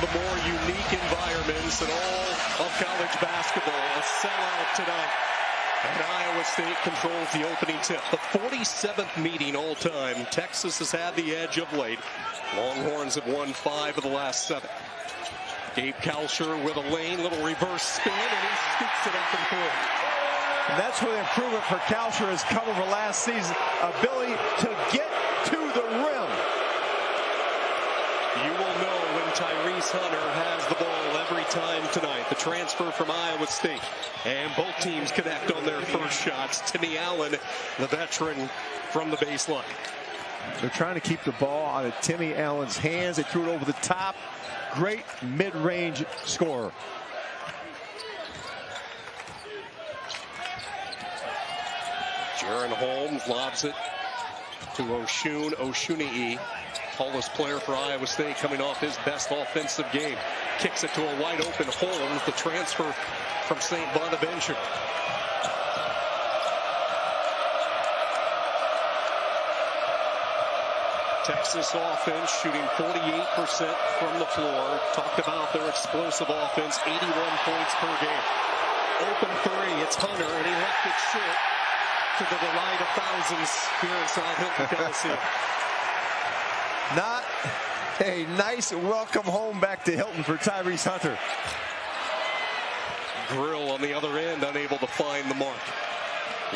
the more unique environments in all of college basketball. A sellout tonight. And Iowa State controls the opening tip. The 47th meeting all time. Texas has had the edge of late. Longhorns have won 5 of the last 7. Gabe Kalsher with a lane, little reverse spin, and he scoops it up and through. And that's where the improvement for Kalsher has come over last season. Ability to get to the rim. You will know when Tyrese Hunter has the ball every time tonight. The transfer from Iowa State. And both teams connect on their first shots. Timmy Allen, the veteran, from the baseline. They're trying to keep the ball out of Timmy Allen's hands. They threw it over the top. Great mid-range scorer. Jaren Holmes lobs it to Oshuni'i. Tallest player for Iowa State, coming off his best offensive game. Kicks it to a wide open Holmes, the transfer from St. Bonaventure. Texas offense shooting 48% from the floor. Talked about their explosive offense, 81 points per game. Open three, it's Hunter, and he left it short to the delight of thousands here inside Hilton, Tennessee. Not a nice welcome home back to Hilton for Tyrese Hunter. Grill on the other end, unable to find the mark.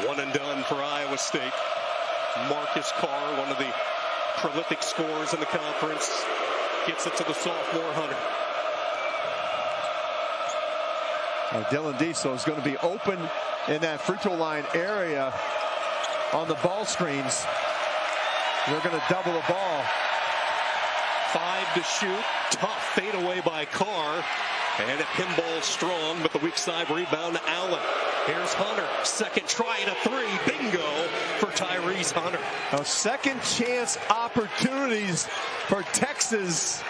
One and done for Iowa State. Marcus Carr, one of the prolific scorers in the conference, gets it to the sophomore Hunter. Dylan Diesel is going to be open in that free throw line area on the ball screens. They're going to double the ball. 5 to shoot. Tough fade away by Carr. And a pinball strong, but the weak side rebound to Allen. Here's Hunter. Second try at a 3. Bingo for Tyrese Hunter. Now, second chance opportunities for Texas.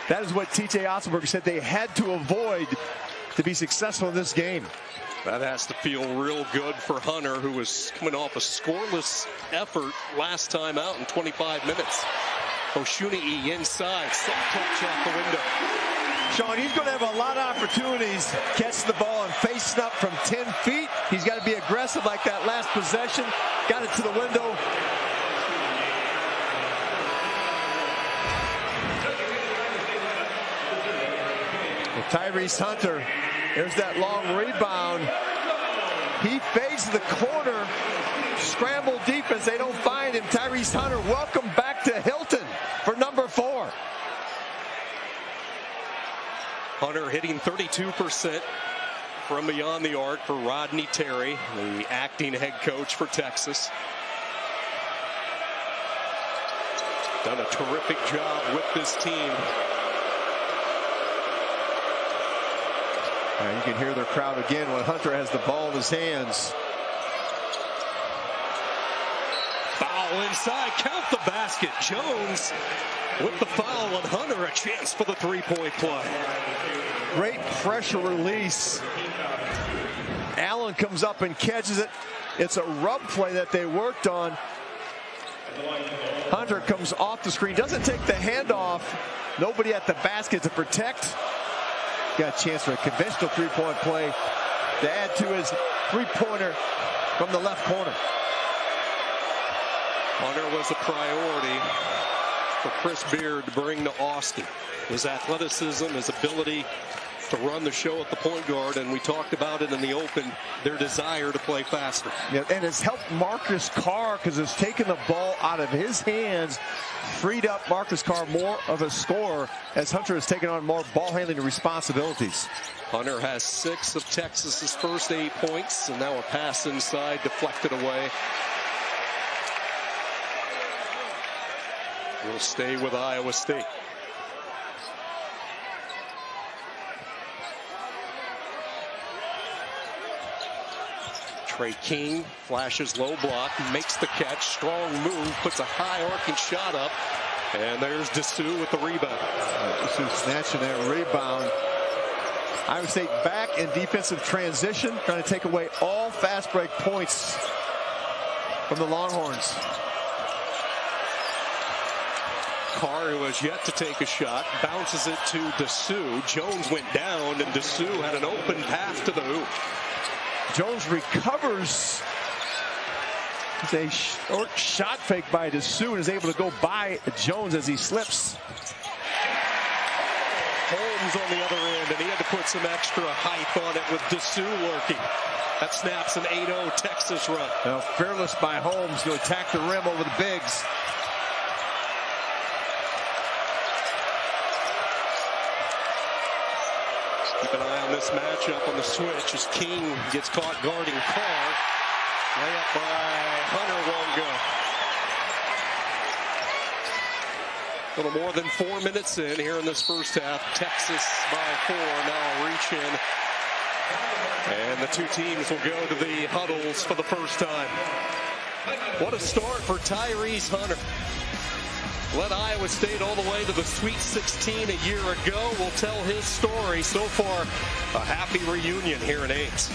That is what T.J. Otzelberger said they had to avoid to be successful in this game. That has to feel real good for Hunter, who was coming off a scoreless effort last time out in 25 minutes. Oshuni'i inside, self-touch out the window. Sean, he's going to have a lot of opportunities. Catch the ball and face up from 10 feet. He's got to be aggressive like that last possession. Got it to the window. Well, Tyrese Hunter, there's that long rebound. He fades the corner. Scramble defense. They don't find him. Tyrese Hunter, welcome back to Hilton for number 4. Hunter hitting 32% from beyond the arc for Rodney Terry, the acting head coach for Texas. Done a terrific job with this team. Now you can hear their crowd again when Hunter has the ball in his hands. Foul inside, count the basket. Jones with the foul on Hunter, a chance for the three-point play. Great pressure release. Allen comes up and catches it. It's a rub play that they worked on. Hunter comes off the screen, doesn't take the handoff. Nobody at the basket to protect. Got a chance for a conventional three-point play to add to his three-pointer from the left corner. Hunter was a priority for Chris Beard to bring to Austin. His athleticism, his ability to run the show at the point guard, and we talked about it in the open, their desire to play faster. Yeah, and it's helped Marcus Carr because it's taken the ball out of his hands, freed up Marcus Carr more of a scorer as Hunter has taken on more ball handling responsibilities. Hunter has 6 of Texas's first 8 points, and now a pass inside deflected away. We'll stay with Iowa State. Trey King flashes low block, makes the catch, strong move, puts a high arcing shot up, and there's Dessou with the rebound. Dessou snatching that rebound. Iowa State back in defensive transition, trying to take away all fast break points from the Longhorns. Carr, who has yet to take a shot, bounces it to Dessou. Jones went down, and Dessou had an open path to the hoop. Jones recovers. It's a shot fake by Dessou and is able to go by Jones as he slips. Holmes on the other end, and he had to put some extra height on it with Dessou working. That snaps an 8-0 Texas run. Now, fearless by Holmes to attack the rim over the bigs. Keep an eye on this matchup on the switch as King gets caught guarding Carr. Layup by Hunter won't go. A little more than 4 minutes in here in this first half. Texas by 4. Now a reach in. And the two teams will go to the huddles for the first time. What a start for Tyrese Hunter. Led Iowa State all the way to the Sweet 16 a year ago. Will tell his story. So far, a happy reunion here in Ames.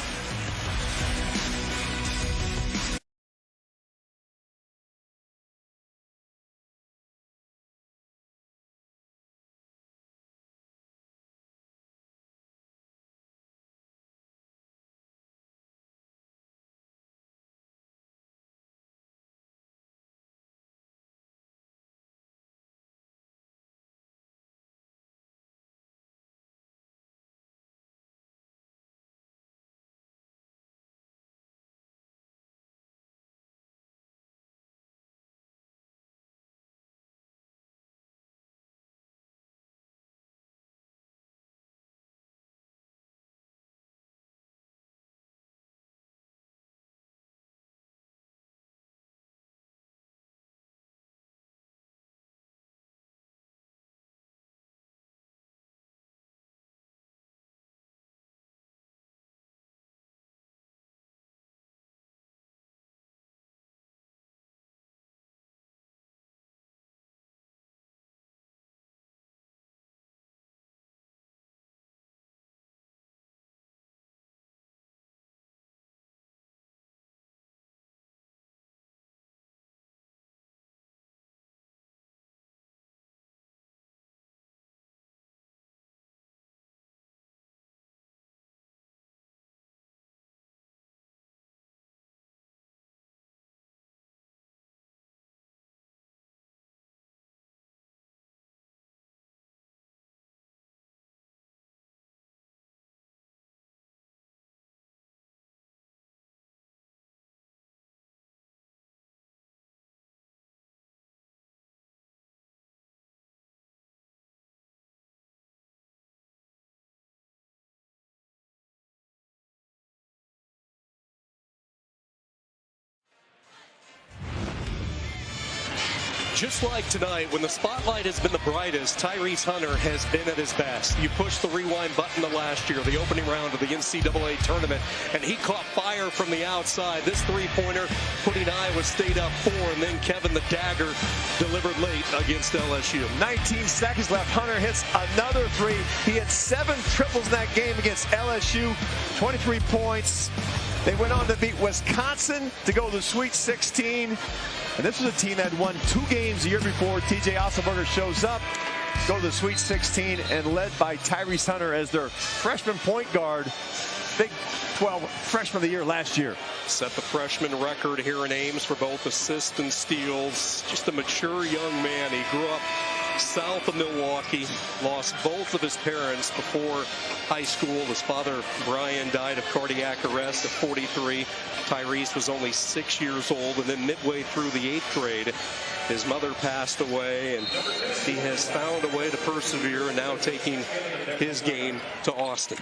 Just like tonight, when the spotlight has been the brightest, Tyrese Hunter has been at his best. You push the rewind button to last year, the opening round of the NCAA tournament, and he caught fire from the outside. This three-pointer putting Iowa State up 4, and then Kevin the Dagger delivered late against LSU. 19 seconds left. Hunter hits another three. He had 7 triples in that game against LSU, 23 points. They went on to beat Wisconsin to go to the Sweet 16. And this was a team that had won 2 games the year before. TJ Otzelberger shows up, go to the Sweet 16, and led by Tyrese Hunter as their freshman point guard. Big 12 freshman of the year last year. Set the freshman record here in Ames for both assists and steals. Just a mature young man. He grew up south of Milwaukee, lost both of his parents before high school. His father, Brian, died of cardiac arrest at 43. Tyrese was only 6 years old, and then midway through the 8th grade, his mother passed away, and he has found a way to persevere and now taking his game to Austin.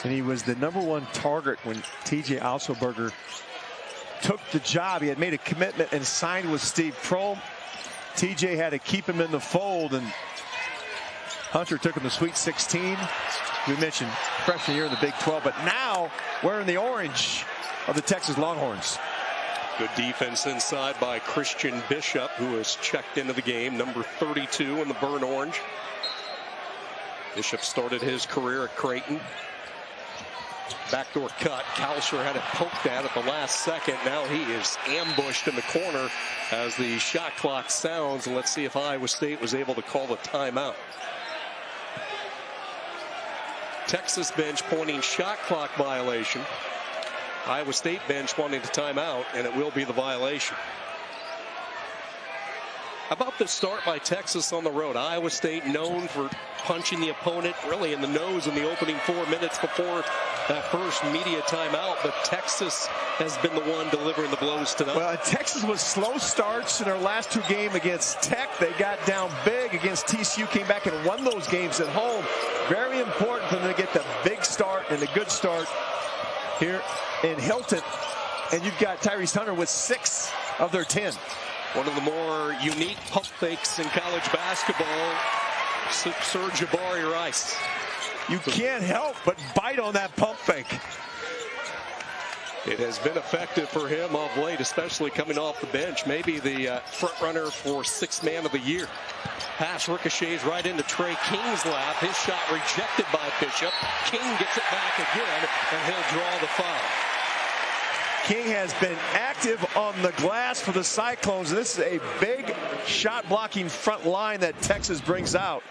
And he was the #1 target when TJ Otzelberger took the job. He had made a commitment and signed with Steve Prohm. TJ had to keep him in the fold, and Hunter took him to Sweet 16. We mentioned freshman year in the Big 12, but now wearing the orange of the Texas Longhorns. Good defense inside by Christian Bishop, who has checked into the game, number 32 in the burnt orange. Bishop started his career at Creighton. Backdoor cut. Kalsher had it poked at the last second. Now he is ambushed in the corner as the shot clock sounds. And let's see if Iowa State was able to call a timeout. Texas bench pointing shot clock violation. Iowa State bench wanting the timeout, and it will be the violation. How about the start by Texas on the road? Iowa State known for punching the opponent really in the nose in the opening 4 minutes before that first media timeout, but Texas has been the one delivering the blows tonight. Well, Texas was slow starts in their last 2 games against Tech. They got down big against TCU, came back and won those games at home. Very important for them to get the big start and a good start here in Hilton. And you've got Tyrese Hunter with 6 of their 10. One of the more unique pump fakes in college basketball, Sir Jabari Rice. You can't help but bite on that pump fake. It has been effective for him of late, especially coming off the bench. Maybe the front runner for 6th man of the year. Pass ricochets right into Trey King's lap. His shot rejected by Bishop. King gets it back again, and he'll draw the foul. King has been active on the glass for the Cyclones. This is a big shot blocking front line that Texas brings out.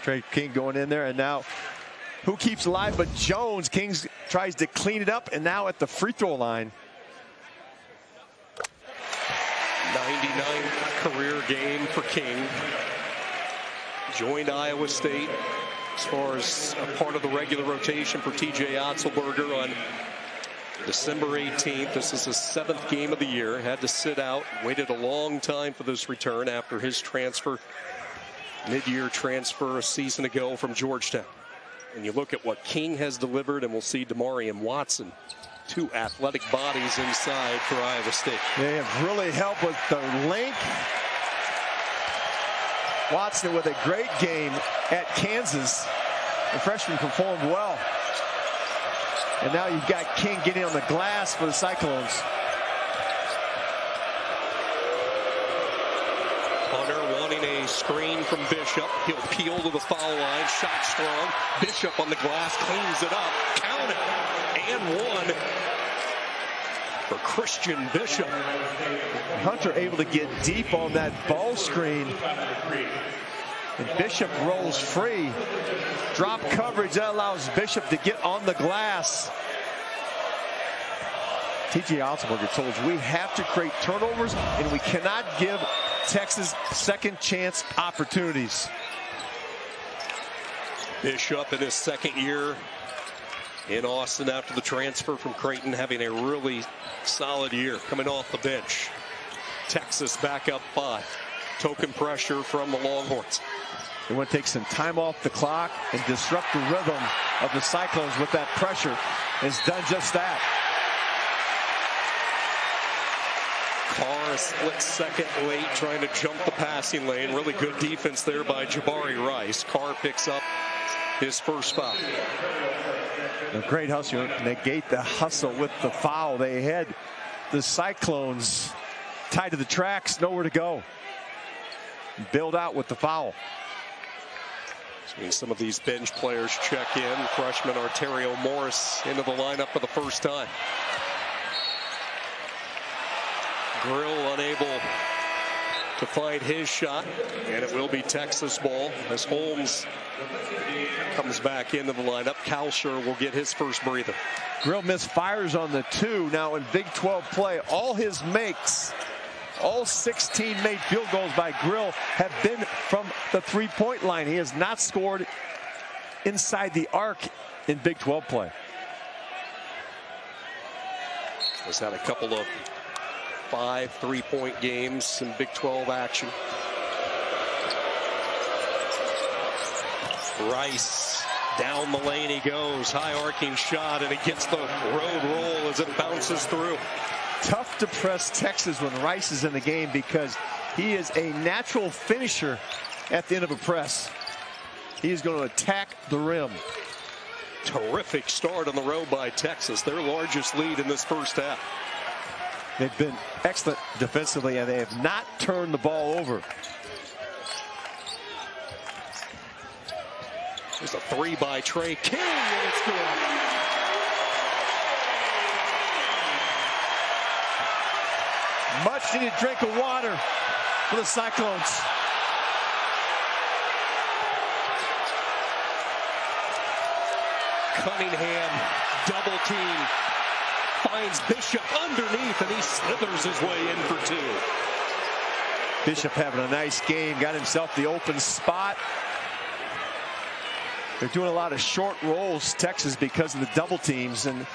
Trey King going in there, and now who keeps alive but Jones? King tries to clean it up, and now at the free throw line. 99 career game for King. Joined Iowa State as far as a part of the regular rotation for TJ Otzelberger on December 18th. This is his 7th game of the year. Had to sit out, waited a long time for this return after his transfer, mid-year transfer a season ago from Georgetown. And you look at what King has delivered, and we'll see Damari and Watson, 2 athletic bodies inside for Iowa State. They have really helped with the length. Watson with a great game at Kansas. The freshman performed well. And now you've got King getting on the glass for the Cyclones. Hunter wanting a screen from Bishop. He'll peel to the foul line. Shot strong. Bishop on the glass cleans it up. Count it. And one for Christian Bishop. Hunter able to get deep on that ball screen. And Bishop rolls free. Drop coverage that allows Bishop to get on the glass. TJ Otzelberger told us we have to create turnovers and we cannot give Texas second chance opportunities. Bishop in his 2nd year in Austin after the transfer from Creighton, having a really solid year coming off the bench. Texas back up 5. Token pressure from the Longhorns. They want to take some time off the clock and disrupt the rhythm of the Cyclones with that pressure. It's done just that. Carr a split second late, trying to jump the passing lane. Really good defense there by Jabari Rice. Carr picks up his first foul. A great hustle. Negate the hustle with the foul. They had the Cyclones tied to the tracks, nowhere to go. Bailed out with the foul. Seeing some of these bench players check in. Freshman Arterio Morris into the lineup for the first time. Grill unable to find his shot, and it will be Texas ball as Holmes comes back into the lineup. Kalsher will get his first breather. Grill misfires on the 2. Now in Big 12 play, all his makes, all 16 made field goals by Grill have been from the 3-point line. He has not scored inside the arc in Big 12 play. He's had a couple of 5 3-point games in Big 12 action. Rice down the lane he goes. High arcing shot, and he gets the road roll as it bounces through. Tough to press Texas when Rice is in the game because he is a natural finisher at the end of a press. He is going to attack the rim. Terrific start on the road by Texas, their largest lead in this first half. They've been excellent defensively, and they have not turned the ball over. There's a three by Trey King, and it's good. Much needed drink of water for the Cyclones. Cunningham, double team, finds Bishop underneath, and he slithers his way in for two. Bishop having a nice game, got himself the open spot. They're doing a lot of short rolls, Texas, because of the double teams, and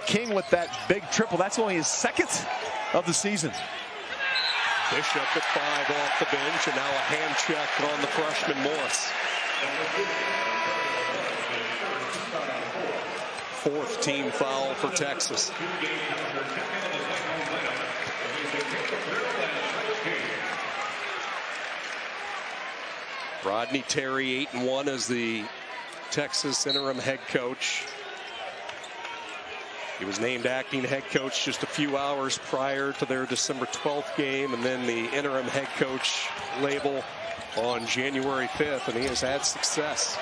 King with that big triple. That's only his second of the season. Bishop at 5 off the bench, and now a hand check on the freshman Morris. Fourth team foul for Texas. Rodney Terry 8-1 as the Texas interim head coach. He was named acting head coach just a few hours prior to their December 12th game, and then the interim head coach label on January 5th, and he has had success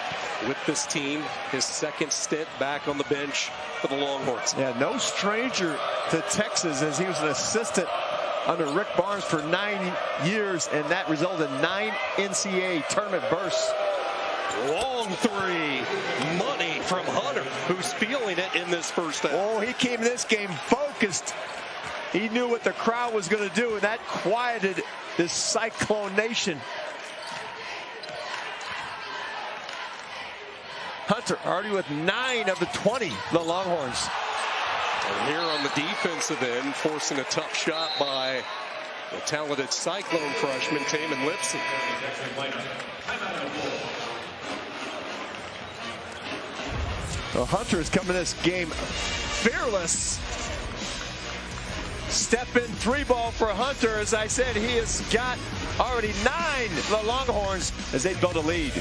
with this team. His second stint back on the bench for the Longhorns. Yeah, no stranger to Texas, as he was an assistant under Rick Barnes for 9 years, and that resulted in 9 NCAA tournament bursts. Long three, money from Hunter, who's feeling it in this first half. Oh, he came in this game focused. He knew what the crowd was going to do, and that quieted this Cyclone Nation. Hunter already with 9 of the 20, the Longhorns. And here on the defensive end, forcing a tough shot by the talented Cyclone freshman, Taman Lipson. Well, Hunter is coming this game fearless. Step in 3 ball for Hunter. As I said, he has got already 9 for the Longhorns as they build a lead.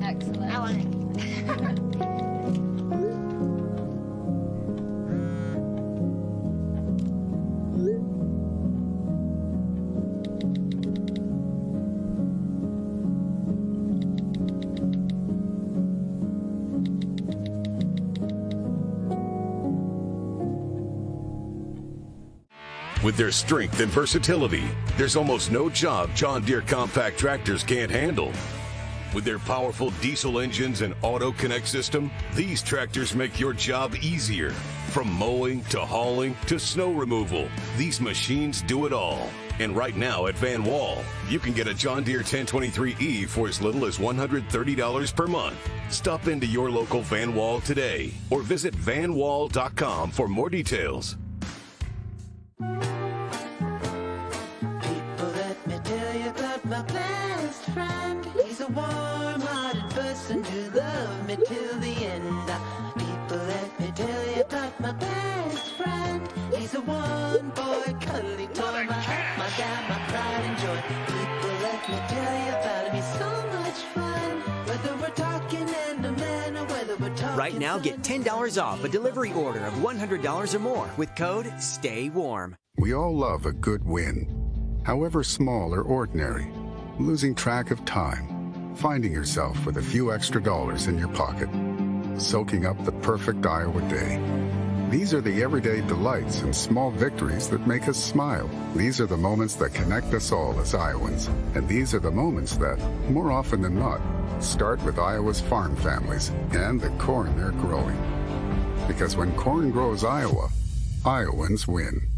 Excellent. I want it. With their strength and versatility, there's almost no job John Deere compact tractors can't handle. With their powerful diesel engines and auto connect system, these tractors make your job easier. From mowing to hauling to snow removal, these machines do it all. And right now at Van Wall, you can get a John Deere 1023E for as little as $130 per month. Stop into your local Van Wall today or visit vanwall.com for more details. My best friend, he's a warm-hearted person who loved me till the end. People, let me tell you about my best friend. He's a one-boy cuddly toy, my heart, my dad, my pride and joy. People, let me tell you about him. He's so much fun. Whether we're talking and a man or whether we're talking. Right now, get $10 off a delivery order of $100 or more with code STAYWARM. We all love a good win, however small or ordinary. Losing track of time, finding yourself with a few extra dollars in your pocket, soaking up the perfect Iowa day. These are the everyday delights and small victories that make us smile. These are the moments that connect us all as Iowans. And these are the moments that, more often than not, start with Iowa's farm families and the corn they're growing. Because when corn grows Iowa, Iowans win.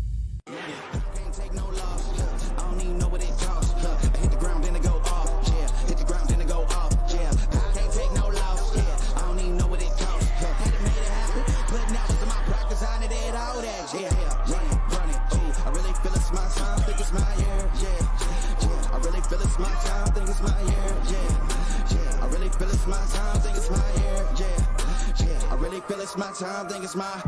It's my time, think it's my.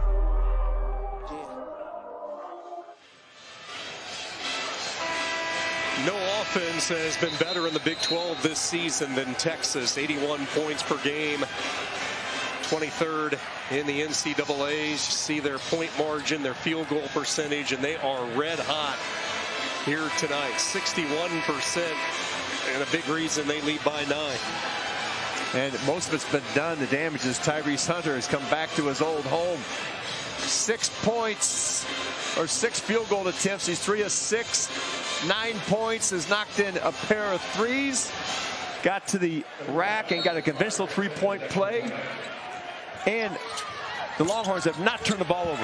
No offense has been better in the Big 12 this season than Texas. 81 points per game, 23rd in the NCAAs. You see their point margin, their field goal percentage, and they are red hot here tonight. 61%, and a big reason they lead by 9. And most of it's been done. The damage is Tyrese Hunter has come back to his old home. 6 points, or 6 field goal attempts. He's 3 of 6. 9 points, has knocked in a pair of threes. Got to the rack and got a conventional 3-point play. And the Longhorns have not turned the ball over.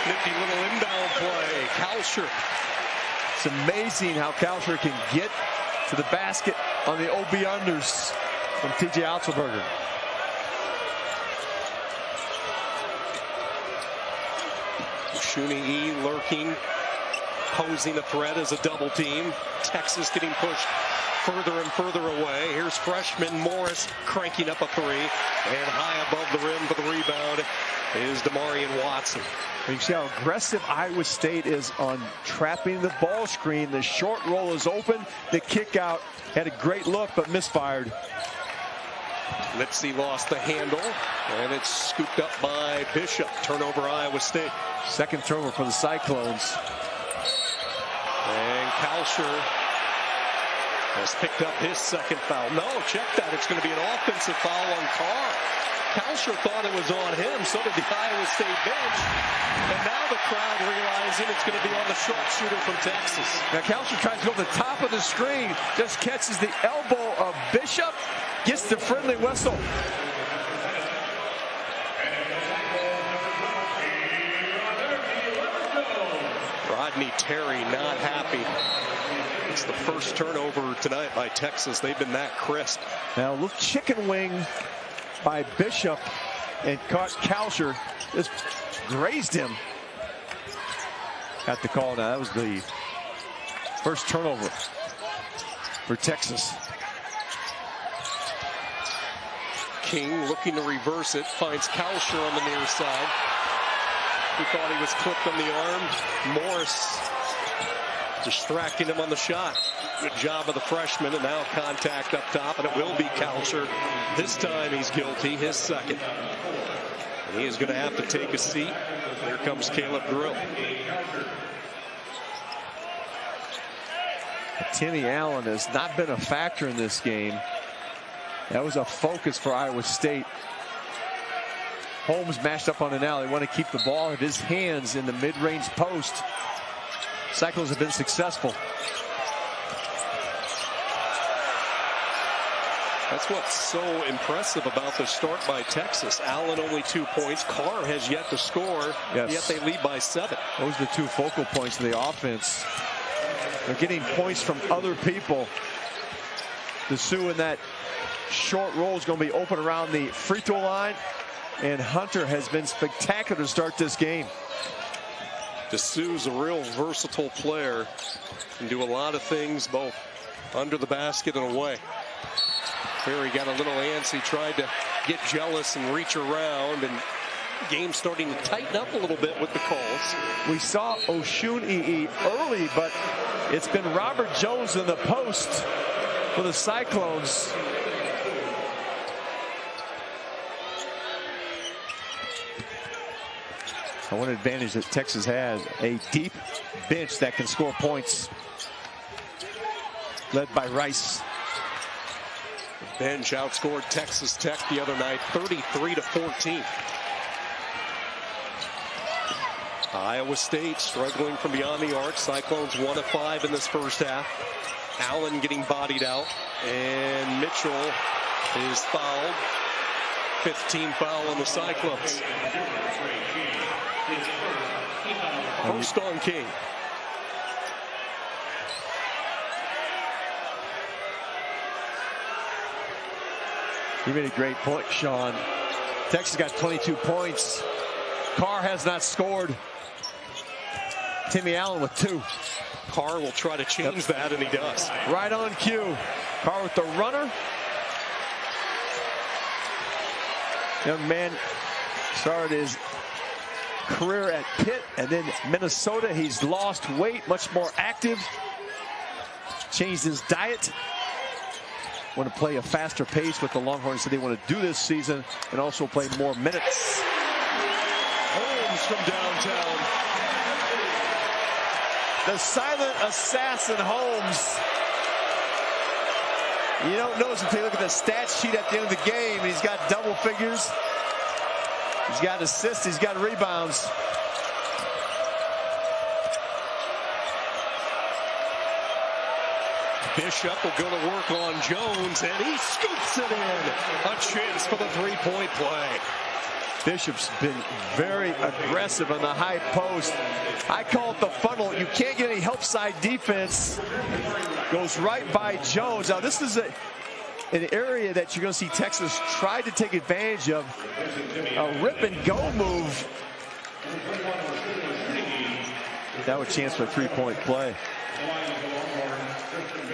Nifty little inbound play. Kalsher. It's amazing how Kalsher can get to the basket on the OB unders from TJ Otzelberger. Shuni lurking, posing a threat as a double team. Texas getting pushed further and further away. Here's freshman Morris cranking up a 3, and high above the rim for the rebound is Demarion Watson. You see how aggressive Iowa State is on trapping the ball screen. The short roll is open. The kick out had a great look, but misfired. Lipsy lost the handle, and it's scooped up by Bishop. Turnover, Iowa State. Second turnover for the Cyclones. And Kalsher has picked up his second foul. No, check that. It's going to be an offensive foul on Carr. Kalsher thought it was on him. So did the Iowa State bench. And now the crowd realizing it's going to be on the sharpshooter from Texas. Now Kalsher tries to go to the top of the screen. Just catches the elbow of Bishop. Gets the friendly whistle. Rodney Terry not happy. It's the first turnover tonight by Texas. They've been that crisp. Now a little chicken wing by Bishop, and caught Kalsher. Just grazed him. Got the call now. That was the first turnover for Texas. King looking to reverse it. Finds Kalsher on the near side. He thought he was clipped on the arm. Morris distracting him on the shot. Good job of the freshman, and now contact up top, and it will be Kalsher. This time he's guilty, his second. And he is going to have to take a seat. Here comes Caleb Grill. Timmy Allen has not been a factor in this game. That was a focus for Iowa State. Holmes mashed up on an alley. Want to keep the ball in his hands in the mid-range post. Cyclones have been successful. That's what's so impressive about the start by Texas. Allen only 2 points. Carr has yet to score, yes. Yet they lead by 7. Those are the 2 focal points of the offense. They're getting points from other people. The Sioux in that short roll is going to be open around the free throw line. And Hunter has been spectacular to start this game. DeSue's a real versatile player. Can do a lot of things both under the basket and away. Here he got a little antsy, tried to get jealous and reach around, and game starting to tighten up a little bit with the calls. We saw Oshun early, but it's been Robert Jones in the post for the Cyclones. One advantage that Texas has, a deep bench that can score points, led by Rice. The bench outscored Texas Tech the other night, 33-14. Iowa State struggling from beyond the arc. Cyclones 1 of 5 in this first half. Allen getting bodied out, and Mitchell is fouled. 15th foul on the Cyclones. First on King. You made a great point, Sean. Texas got 22 points. Carr has not scored. Timmy Allen with 2. Carr will try to change that, and he does. Right on cue. Carr with the runner. Young man started his career at Pitt and then Minnesota. He's lost weight, much more active. Changed his diet. want to play a faster pace with the Longhorns that they want to do this season, and also play more minutes. Holmes from downtown. The silent assassin, Holmes. You don't notice until you look at the stat sheet at the end of the game. He's got double figures. He's got assists. He's got rebounds. Bishop will go to work on Jones, and he scoops it in. A chance for the three-point play. Bishop's been very aggressive on the high post. I call it the funnel. You can't get any help side defense. Goes right by Jones. Now this is an area that you're going to see Texas try to take advantage of. A rip and go move. Now a chance for a three-point play.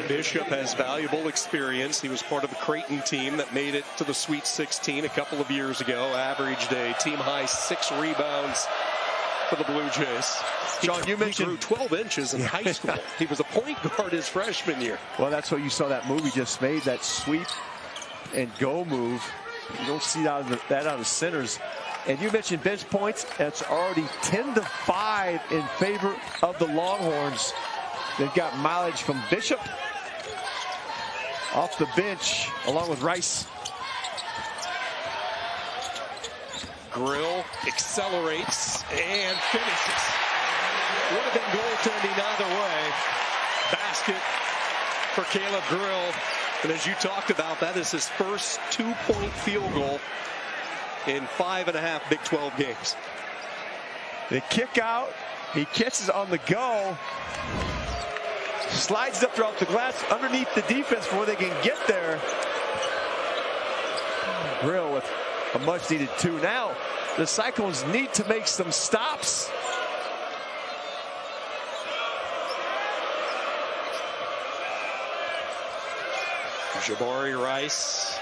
Bishop has valuable experience. He was part of the Creighton team that made it to the Sweet 16 a couple of years ago. Averaged a team-high 6 rebounds for the Blue Jays. John, you mentioned he grew 12 inches in high school. He was a point guard his freshman year. Well, that's what you saw that move he just made, that sweep and go move. You don't see that out of centers. And you mentioned bench points. It's already 10-5 in favor of the Longhorns. They've got mileage from Bishop off the bench, along with Rice. Grill accelerates and finishes. Would have been goaltending either way. Basket for Caleb Grill. And as you talked about, that is his first 2-point field goal in 5.5 Big 12 games. They kick out. He catches on the go. Slides up throughout the glass underneath the defense before they can get there. Grill with a much needed 2. Now the Cyclones need to make some stops. Jabari Rice,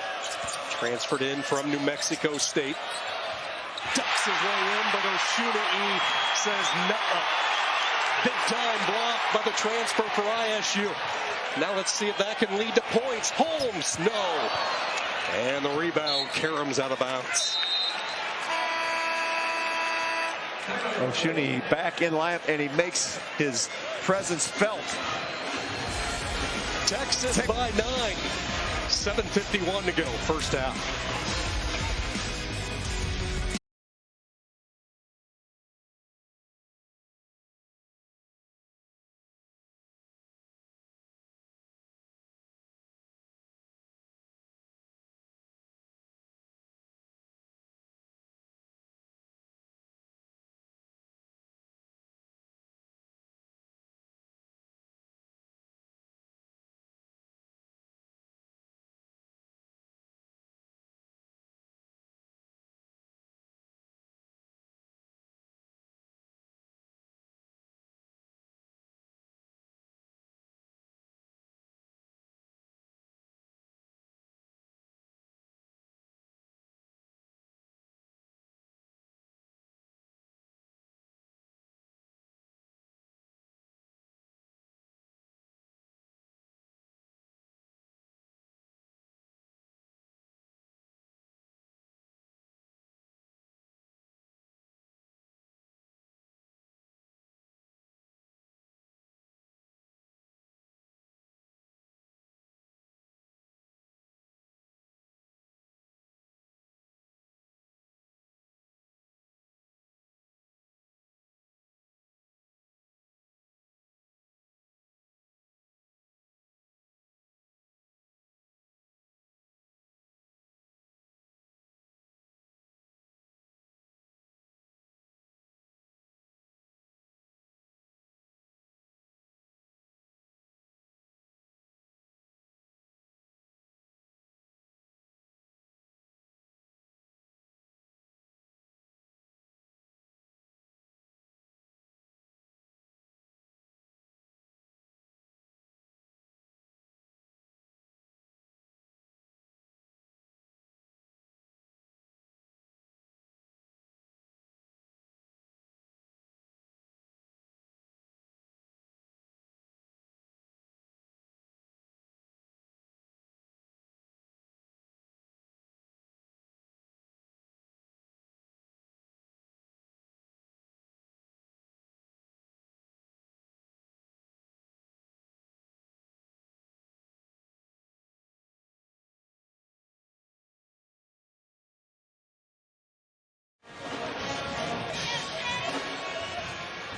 transferred in from New Mexico State. Ducks his way in, but Oshunai says no. Big time block by the transfer for ISU. Now let's see if that can lead to points. Holmes, no. And the rebound, Karam's out of bounds. Oshunai back in line, and he makes his presence felt. Texas by 9. 7:51 to go, first half.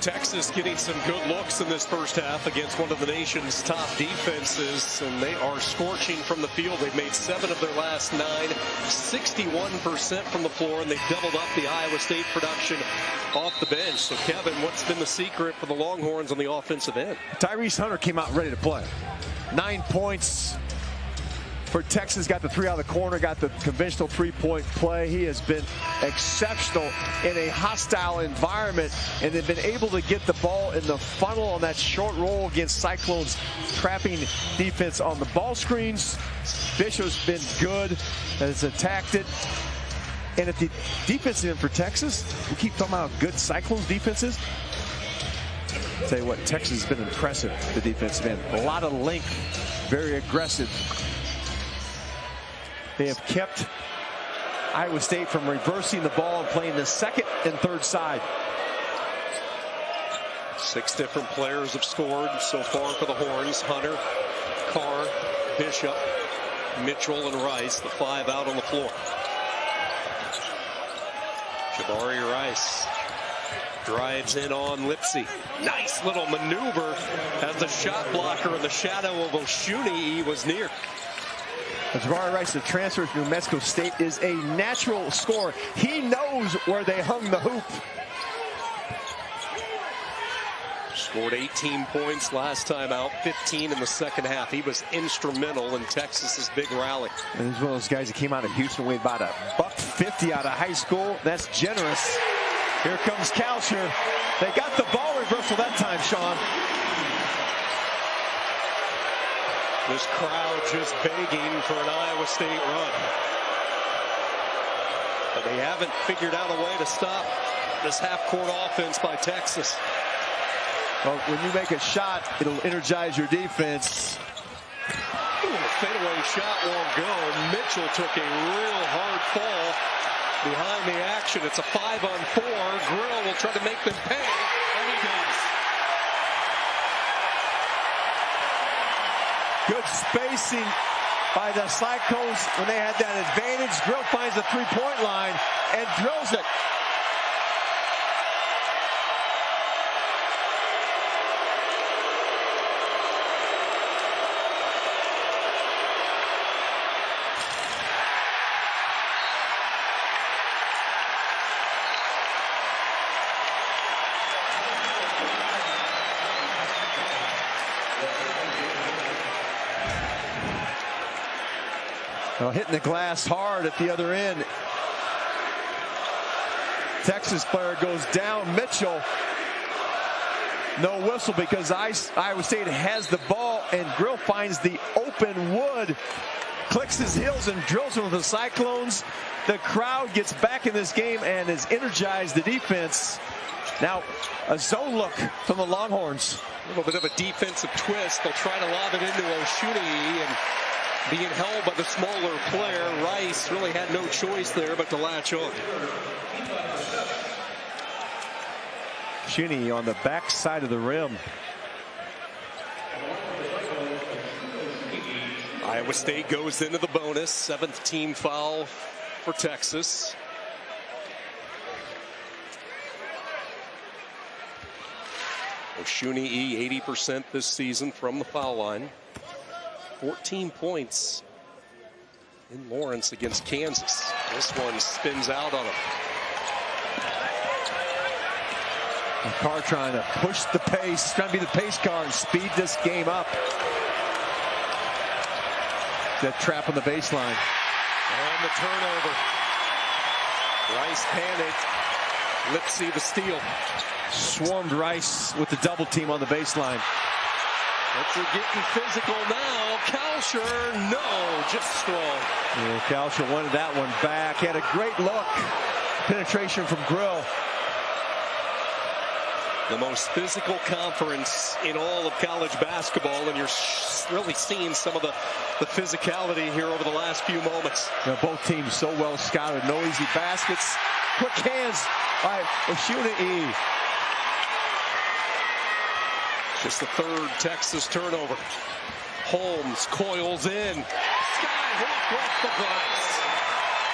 Texas getting some good looks in this first half against one of the nation's top defenses, and they are scorching from the field. They've made 7 of their last 9, 61% from the floor, and they've doubled up the Iowa State production off the bench. So, Kevin, what's been the secret for the Longhorns on the offensive end? Tyrese Hunter came out ready to play. 9 points for Texas, got the 3 out of the corner, got the conventional 3-point play. He has been exceptional in a hostile environment, and they've been able to get the ball in the funnel on that short roll against Cyclones trapping defense on the ball screens. Bishop's been good, has attacked it. And at the defensive end for Texas, we keep talking about good Cyclones defenses. Tell you what, Texas has been impressive, the defensive end. A lot of length, very aggressive. They have kept Iowa State from reversing the ball and playing the second and third side. 6 different players have scored so far for the Horns. Hunter, Carr, Bishop, Mitchell, and Rice, the 5 out on the floor. Jabari Rice drives in on Lipsy. Nice little maneuver as the shot blocker in the shadow of Oshuni was near. Jabari Rice, the transfer from New Mexico State, is a natural scorer. He knows where they hung the hoop. Scored 18 points last time out, 15 in the second half. He was instrumental in Texas's big rally. And he's one of those guys that came out of Houston, weighed about $150 out of high school. That's generous. Here comes Kalsher. They got the ball reversal that time, Sean. This crowd just begging for an Iowa State run. But they haven't figured out a way to stop this half-court offense by Texas. Well, when you make a shot, it'll energize your defense. Ooh, the fadeaway shot won't go. Mitchell took a real hard fall behind the action. It's a 5-on-4. Grill will try to make them pay, and he does. Good spacing by the Cyclones when they had that advantage. Grill finds the 3-point line and drills it. Well, hitting the glass hard at the other end. Texas player goes down. Mitchell. No whistle because Iowa State has the ball, and Grill finds the open wood. Clicks his heels and drills it with the Cyclones. The crowd gets back in this game and has energized the defense. Now, a zone look from the Longhorns. A little bit of a defensive twist. They'll try to lob it into Oshuni, and being held by the smaller player, Rice really had no choice there but to latch on. Shinnie on the back side of the rim. Iowa State goes into the bonus. 7th team foul for Texas. Oshuni 80% this season from the foul line. 14 points in Lawrence against Kansas. This one spins out on him. Carr trying to push the pace, trying to be the pace car and speed this game up. That trap on the baseline. And the turnover. Rice panicked. Lipsy the steal. Swarmed Rice with the double team on the baseline. They're getting physical now. Kalsher, no, just strong. Yeah, Kalsher wanted that one back. He had a great look. Penetration from Grill. The most physical conference in all of college basketball, and you're really seeing some of the physicality here over the last few moments. Both teams so well scouted. No easy baskets. Quick hands by Oshuni. Just the 3rd Texas turnover. Holmes coils in. Skyhook off the glass.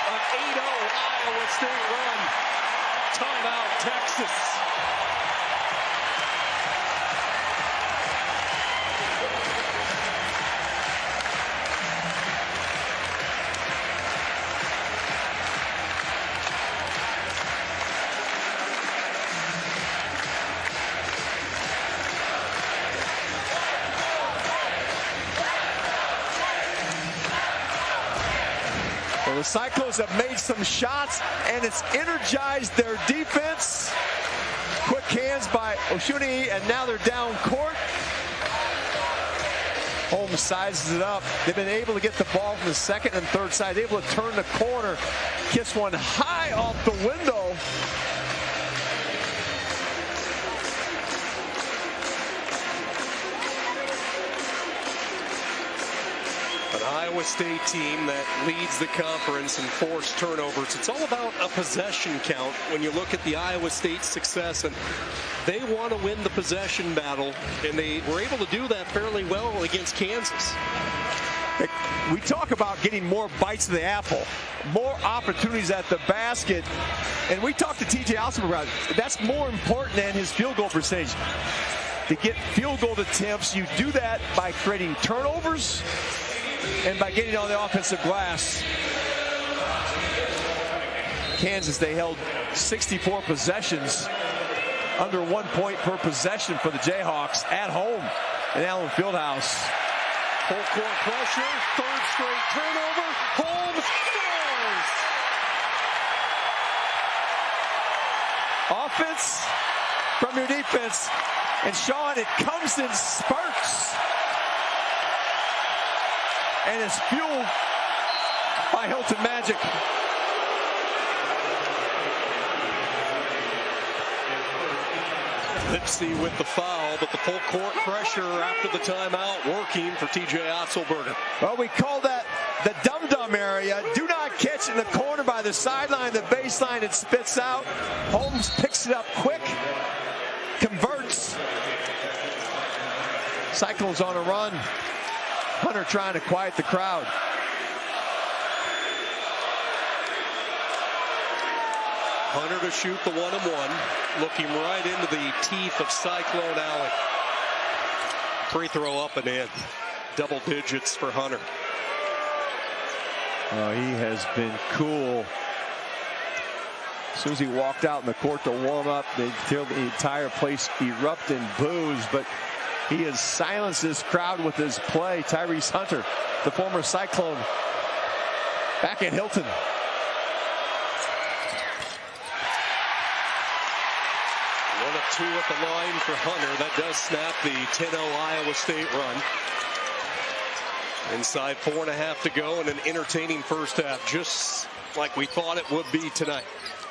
An 8-0 Iowa State run. Timeout, Texas. The Cyclones have made some shots, and it's energized their defense. Quick hands by Oshuni, and now they're down court. Holmes sizes it up. They've been able to get the ball from the second and third side, able to turn the corner, kiss one high off the window. An Iowa State team that leads the conference in forced turnovers. It's all about a possession count when you look at the Iowa State success, and they want to win the possession battle, and they were able to do that fairly well against Kansas. We talk about getting more bites of the apple, more opportunities at the basket, and we talked to TJ Osborne about it. That's more important than his field goal percentage. To get field goal attempts, you do that by creating turnovers and by getting on the offensive glass. Kansas, they held 64 possessions, under 1 point per possession for the Jayhawks at home in Allen Fieldhouse. Full court pressure, third straight turnover. Holmes scores! Offense from your defense. And Sean, it comes in spurts. And it's fueled by Hilton Magic. Lipsy with the foul, but the full court pressure after the timeout working for TJ Otzelberger. Well, we call that the dum-dum area. Do not catch in the corner by the sideline, the baseline, it spits out. Holmes picks it up quick, converts. Cyclones on a run. Hunter trying to quiet the crowd. Hunter to shoot the 1-and-1, looking right into the teeth of Cyclone Alley. Free throw up and in. Double digits for Hunter. He has been cool. As soon as he walked out in the court to warm up, the entire place erupt in boos, but he has silenced this crowd with his play. Tyrese Hunter, the former Cyclone, back at Hilton. One of two at the line for Hunter. That does snap the 10-0 Iowa State run. Inside 4.5 to go, and an entertaining first half, just like we thought it would be tonight.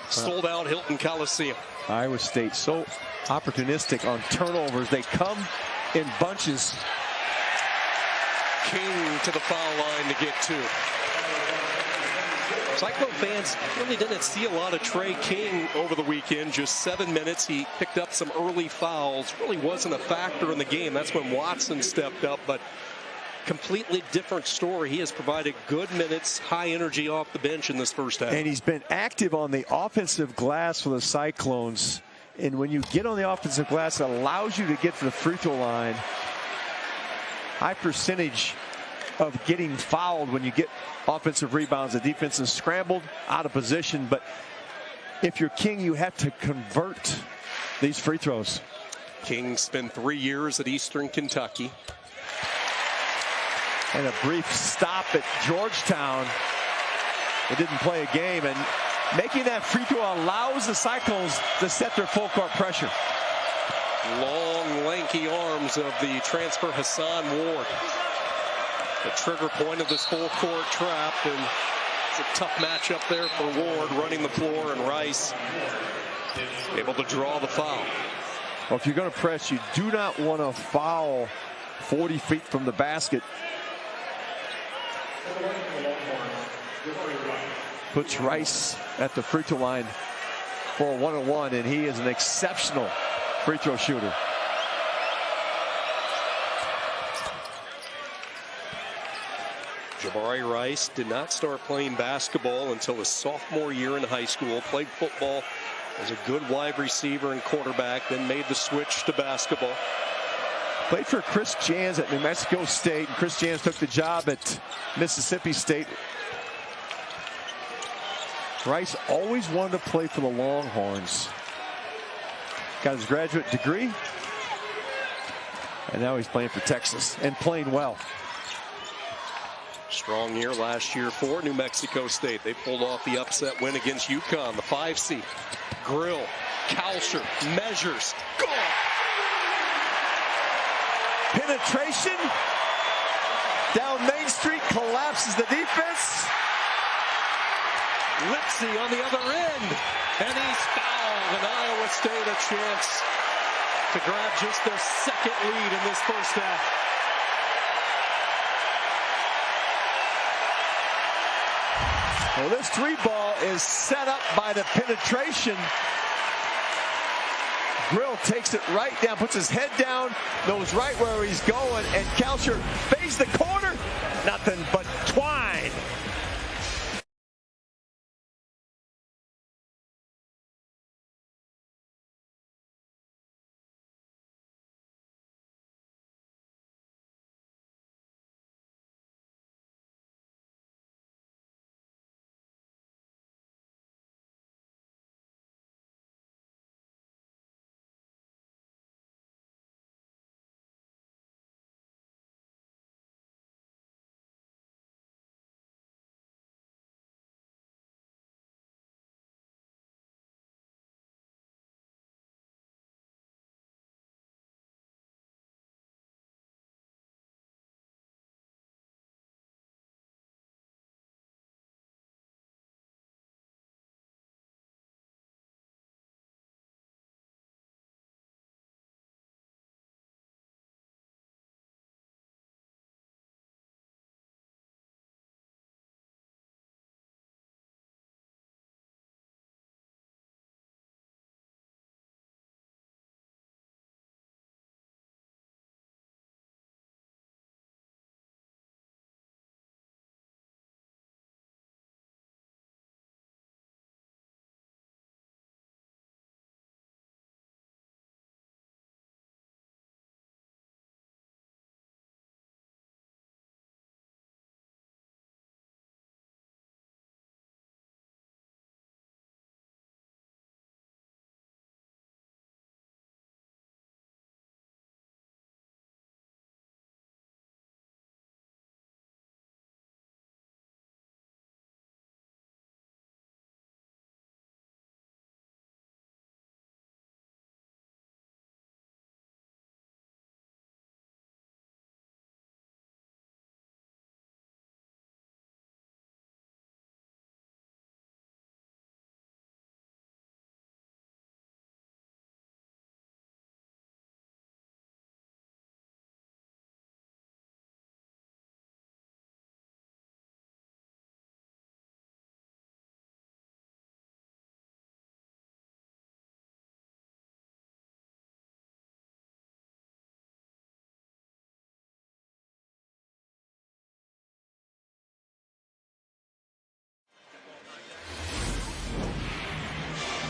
Sold out Hilton Coliseum. Iowa State so opportunistic on turnovers. They come in bunches. King to the foul line to get two. Cyclone fans really didn't see a lot of Trey King over the weekend. Just 7 minutes. He picked up some early fouls. Really wasn't a factor in the game. That's when Watson stepped up, but completely different story. He has provided good minutes, high energy off the bench in this first half. And he's been active on the offensive glass for the Cyclones. And when you get on the offensive glass, it allows you to get to the free throw line. High percentage of getting fouled when you get offensive rebounds. The defense is scrambled, out of position. But if you're King, you have to convert these free throws. King spent 3 years at Eastern Kentucky. And a brief stop at Georgetown. They didn't play a game, and making that free throw allows the Cyclones to set their full court pressure. Long, lanky arms of the transfer Hassan Ward. The trigger point of this full court trap, and it's a tough matchup there for Ward running the floor, and Rice able to draw the foul. Well, if you're going to press, you do not want to foul 40 feet from the basket. Puts Rice at the free throw line for a 1-on-1, and he is an exceptional free throw shooter. Jabari Rice did not start playing basketball until his sophomore year in high school. Played football as a good wide receiver and quarterback, then made the switch to basketball. Played for Chris Jans at New Mexico State, and Chris Jans took the job at Mississippi State. Rice always wanted to play for the Longhorns. Got his graduate degree, and now he's playing for Texas and playing well. Strong year last year for New Mexico State. They pulled off the upset win against UConn, the 5 seed. Grill, Kalsher, measures, goal! Penetration down Main Street, collapses the defense. Lipsy on the other end, and he's fouled, and Iowa State a chance to grab just their second lead in this first half. Well, this 3-ball is set up by the penetration. Grill takes it right down, puts his head down, knows right where he's going, and Kalsher fades the corner. Nothing but twine.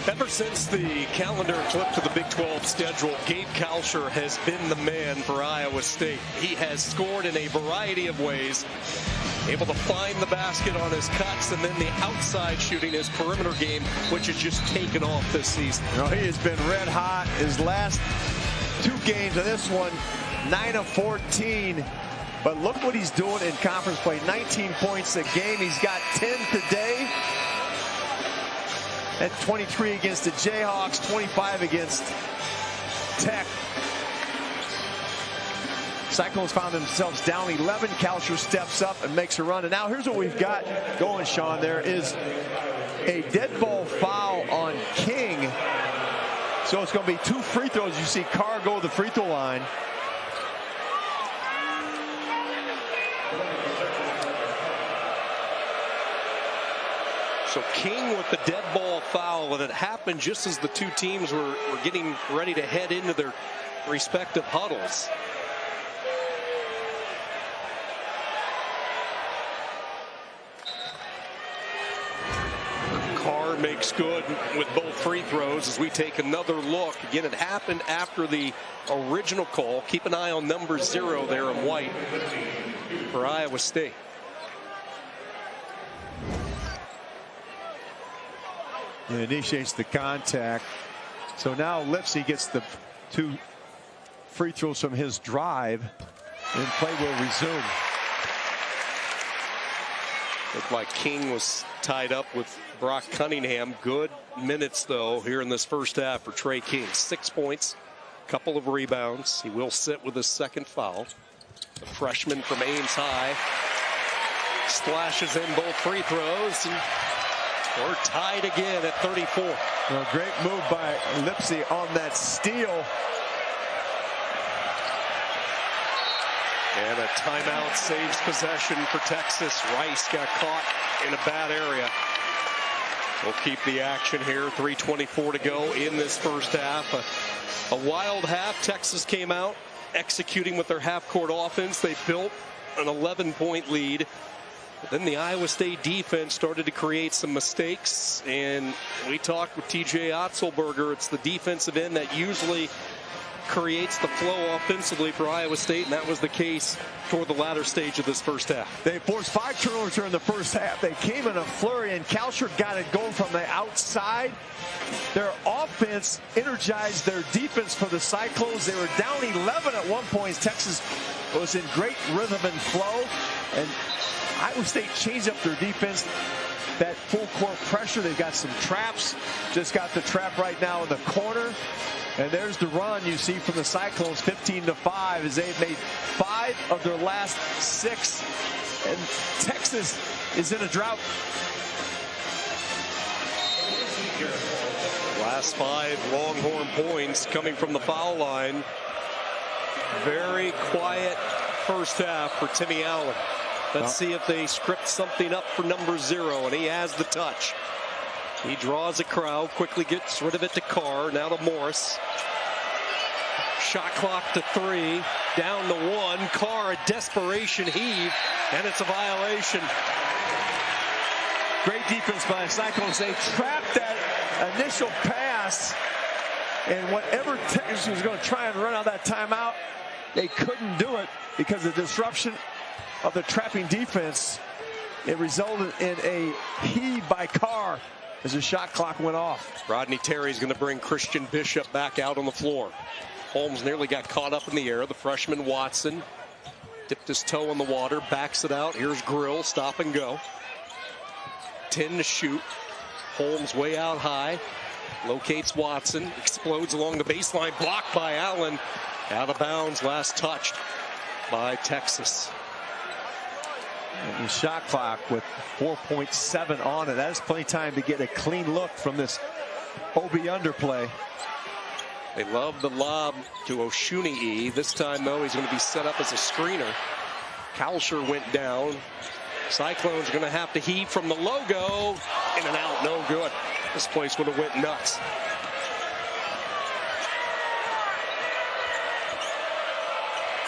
Ever since the calendar flipped to the Big 12 schedule, Gabe Kalsher has been the man for Iowa State. He has scored in a variety of ways, able to find the basket on his cuts, and then the outside shooting, his perimeter game, which has just taken off this season. You know, he has been red hot. His last 2 games, and this one, 9 of 14. But look what he's doing in conference play. 19 points a game. He's got 10 today. At 23 against the Jayhawks, 25 against Tech. Cyclones found themselves down 11. Kalsher steps up and makes a run. And now here's what we've got going, Sean. There is a dead ball foul on King. So it's going to be 2 free throws. You see Carr go to the free throw line. So King with the dead ball foul, and it happened just as the 2 teams were getting ready to head into their respective huddles. Carr makes good with both free throws as we take another look. Again, it happened after the original call. Keep an eye on number 0 there in white for Iowa State. It initiates the contact. So now Lipsy gets the 2 free throws from his drive, and play will resume. Looked like King was tied up with Brock Cunningham. Good minutes, though, here in this first half for Trey King. 6 points, couple of rebounds. He will sit with his second foul. The freshman from Ames High splashes in both free throws, and we're tied again at 34. Well, great move by Lipsy on that steal. And a timeout saves possession for Texas. Rice got caught in a bad area. We'll keep the action here. 3:24 to go in this first half. A wild half. Texas came out executing with their half-court offense. They built an 11-point lead. But then the Iowa State defense started to create some mistakes. And we talked with TJ Otzelberger. It's the defensive end that usually creates the flow offensively for Iowa State, and that was the case toward the latter stage of this first half. They forced 5 turnovers during the first half. They came in a flurry, and Kalschert got it going from the outside. Their offense energized their defense for the Cyclones. They were down 11 at one point. Texas was in great rhythm and flow, and Iowa State changed up their defense. That full court pressure, they've got some traps. Just got the trap right now in the corner. And there's the run you see from the Cyclones, 15-5, as they've made 5 of their last 6. And Texas is in a drought. Last 5 Longhorn points coming from the foul line. Very quiet first half for Timmy Allen. Let's see if they script something up for number 0, and he has the touch. He draws a crowd, quickly gets rid of it to Carr, now to Morris. Shot clock to 3, down to 1. Carr, a desperation heave, and it's a violation. Great defense by the Cyclones. They trapped that initial pass, and whatever Texas was going to try and run out that timeout, they couldn't do it because of the disruption of the trapping defense. It resulted in a heave by Carr as the shot clock went off. Rodney Terry's going to bring Christian Bishop back out on the floor. Holmes nearly got caught up in the air. The freshman Watson dipped his toe in the water, backs it out. Here's Grill, stop and go. 10 to shoot. Holmes way out high. Locates Watson, explodes along the baseline, blocked by Allen. Out of bounds, last touched by Texas. And the shot clock with 4.7 on it. That is plenty of time to get a clean look from this OB underplay. They love the lob to Oshuni'i. This time, though, he's going to be set up as a screener. Kalschert went down. Cyclones are going to have to heave from the logo. In and out, no good. This place would have went nuts.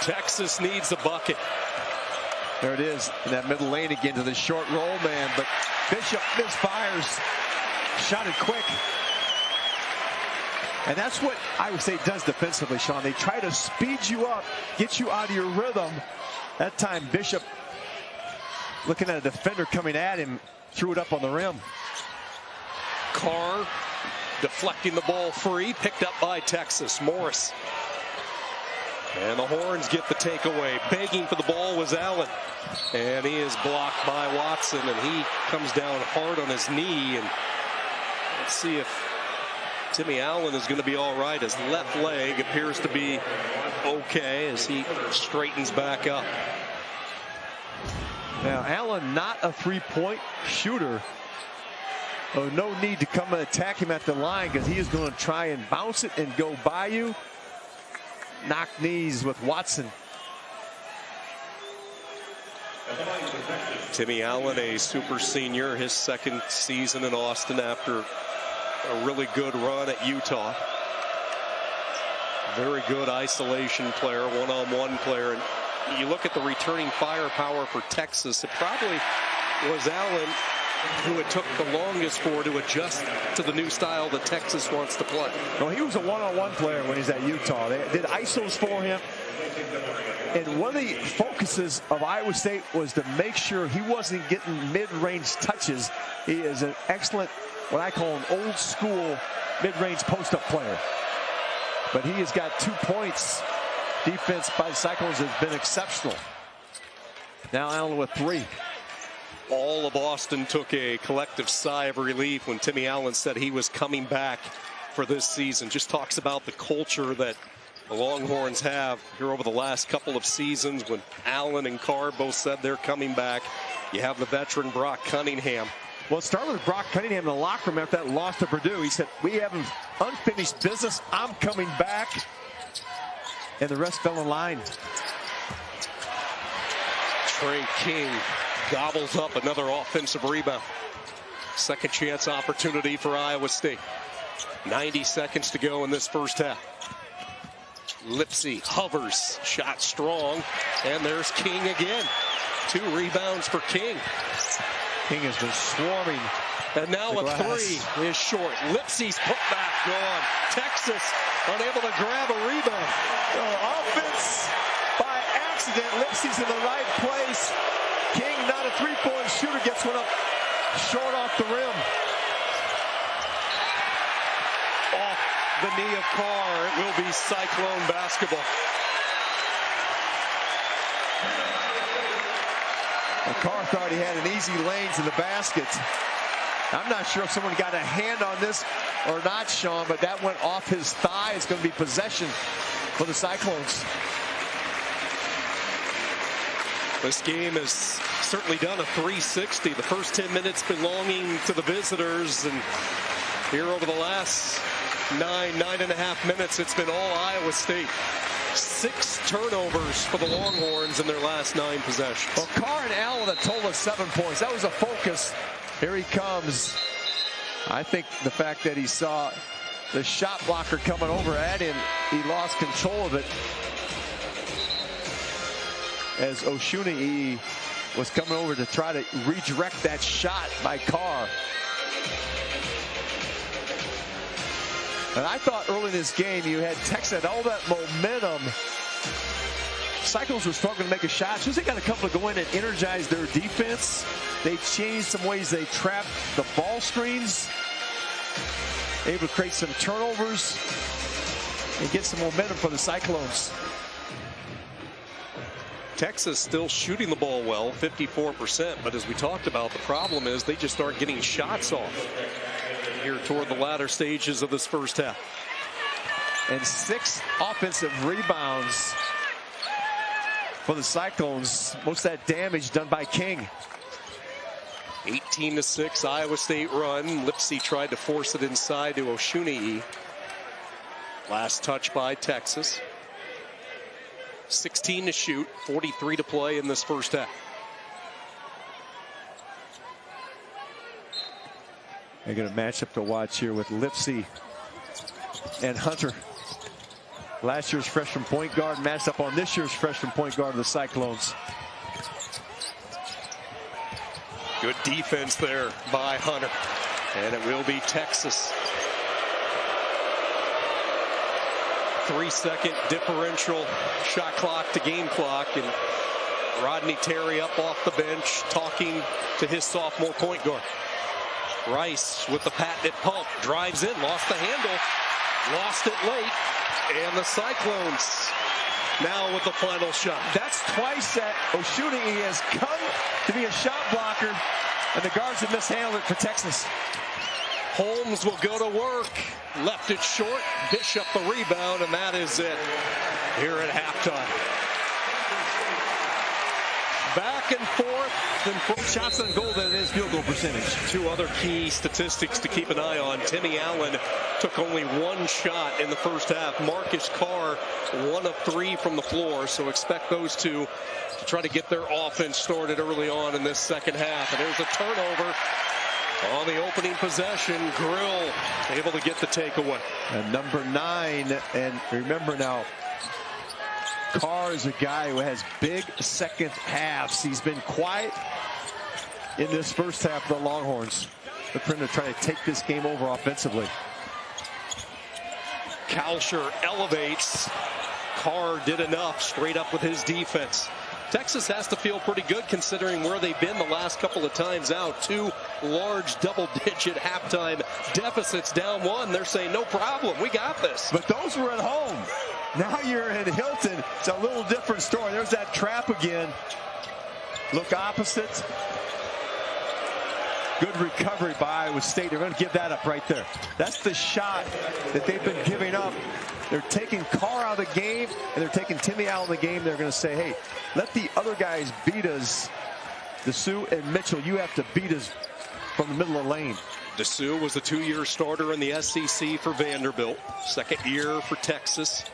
Texas needs a bucket. There it is in that middle lane again to the short roll man, but Bishop misfires. Shot it quick. And that's what Iowa State does defensively, Sean. They try to speed you up, get you out of your rhythm. That time Bishop, looking at a defender coming at him, threw it up on the rim. Carr deflecting the ball free, picked up by Texas. Morris. And the Horns get the takeaway. Begging for the ball was Allen. And he is blocked by Watson, and he comes down hard on his knee. And let's see if Timmy Allen is going to be all right. His left leg appears to be okay as he straightens back up. Now, Allen, not a three-point shooter. Oh, no need to come and attack him at the line because he is going to try and bounce it and go by you. Knock knees with Watson. Timmy Allen, a super senior, his second season in Austin after a really good run at Utah. Very good isolation player, one-on-one player. And you look at the returning firepower for Texas, it probably was Allen who it took the longest for to adjust to the new style that Texas wants to play. Well, he was a one-on-one player when he's at Utah. They did ISOs for him. And one of the focuses of Iowa State was to make sure he wasn't getting mid-range touches. He is an excellent, what I call an old school mid-range post-up player. But he has got 2 points. Defense by the Cyclones has been exceptional. Now Allen with 3. All of Austin took a collective sigh of relief when Timmy Allen said he was coming back for this season. Just talks about the culture that the Longhorns have here over the last couple of seasons. When Allen and Carr both said they're coming back, you have the veteran Brock Cunningham. Well, it started with Brock Cunningham in the locker room after that loss to Purdue. He said, we have unfinished business. I'm coming back. And the rest fell in line. Trey King gobbles up another offensive rebound. Second chance opportunity for Iowa State. 90 seconds to go in this first half. Lipsy hovers, shot strong, and there's King again. 2 rebounds for King. King has been swarming. And now a three is short. Lipsy's put back gone. Texas unable to grab a rebound. Offense by accident. Lipsy's in the right place. King, not a three-point shooter, gets one up short off the rim. Off the knee of Carr. It will be Cyclone basketball. Well, Carr thought he had an easy lane to the basket. I'm not sure if someone got a hand on this or not, Sean, but that went off his thigh. It's going to be possession for the Cyclones. This game has certainly done a 360. The first 10 minutes belonging to the visitors, and here over the last 9.5 minutes, it's been all Iowa State. 6 turnovers for the Longhorns in their last 9 possessions. Well, Carr and Allen a total of 7 points. That was a focus. Here he comes. I think the fact that he saw the shot blocker coming over at him, he lost control of it. As Oshunei was coming over to try to redirect that shot by Carr. And I thought early in this game you had Texas had all that momentum. Cyclones were struggling to make a shot. As soon as they got a couple to go in and energize their defense, they changed some ways they trapped the ball screens, able to create some turnovers and get some momentum for the Cyclones. Texas still shooting the ball well, 54%, but as we talked about, the problem is they just aren't getting shots off here toward the latter stages of this first half. And 6 offensive rebounds for the Cyclones. Most of that damage done by King. 18-6 Iowa State run. Lipsy tried to force it inside to Oshunei. Last touch by Texas. 16 to shoot, 43 to play in this first half. They're going to match up to watch here with Lipsy and Hunter. Last year's freshman point guard matched up on this year's freshman point guard of the Cyclones. Good defense there by Hunter. And it will be Texas. 3-second differential shot clock to game clock. And Rodney Terry up off the bench talking to his sophomore point guard. Rice with the patented pump, drives in, lost the handle, lost it late, and the Cyclones now with the final shot. That's twice that Oshunei has come to be a shot blocker, and the guards have mishandled it for Texas. Holmes will go to work, left it short, Bishop the rebound, and that is it here at halftime. Back and forth, and shots on goal than it is field goal percentage. 2 other key statistics to keep an eye on. Timmy Allen took only 1 shot in the first half. Marcus Carr 1 of 3 from the floor, so expect those two to try to get their offense started early on in this second half. And there's a turnover on the opening possession. Grill able to get the takeaway. And number 9, and remember now, Carr is a guy who has big second halves. He's been quiet in this first half of the Longhorns. They're trying to try to take this game over offensively. Kalsher elevates. Carr did enough straight up with his defense. Texas has to feel pretty good considering where they've been the last couple of times out. 2 large double-digit halftime deficits, down 1. They're saying, no problem, we got this. But those were at home. Now you're in Hilton. It's a little different story. There's that trap again. Look opposite. Good recovery by Iowa State. They're going to give that up right there. That's the shot that they've been giving up. They're taking Carr out of the game, and they're taking Timmy out of the game. They're going to say, hey, let the other guys beat us. Dessou and Mitchell, you have to beat us from the middle of the lane. Dessou was a 2-year starter in the SEC for Vanderbilt. Second year for Texas.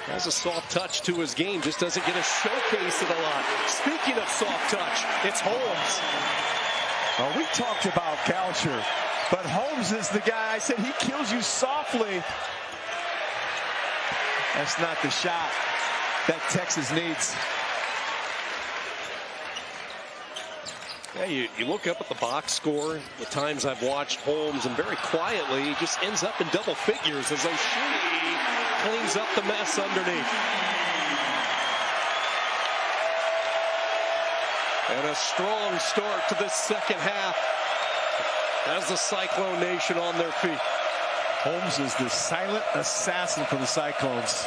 Has a soft touch to his game, just doesn't get a showcase it a lot. Speaking of soft touch, it's Holmes. Well, we talked about Kalsher, but Holmes is the guy. I said he kills you softly. That's not the shot that Texas needs. Yeah, you look up at the box score, the times I've watched Holmes, and very quietly he just ends up in double figures as O'Shea cleans up the mess underneath. And a strong start to this second half as the Cyclone Nation on their feet. Holmes is the silent assassin for the Cyclones.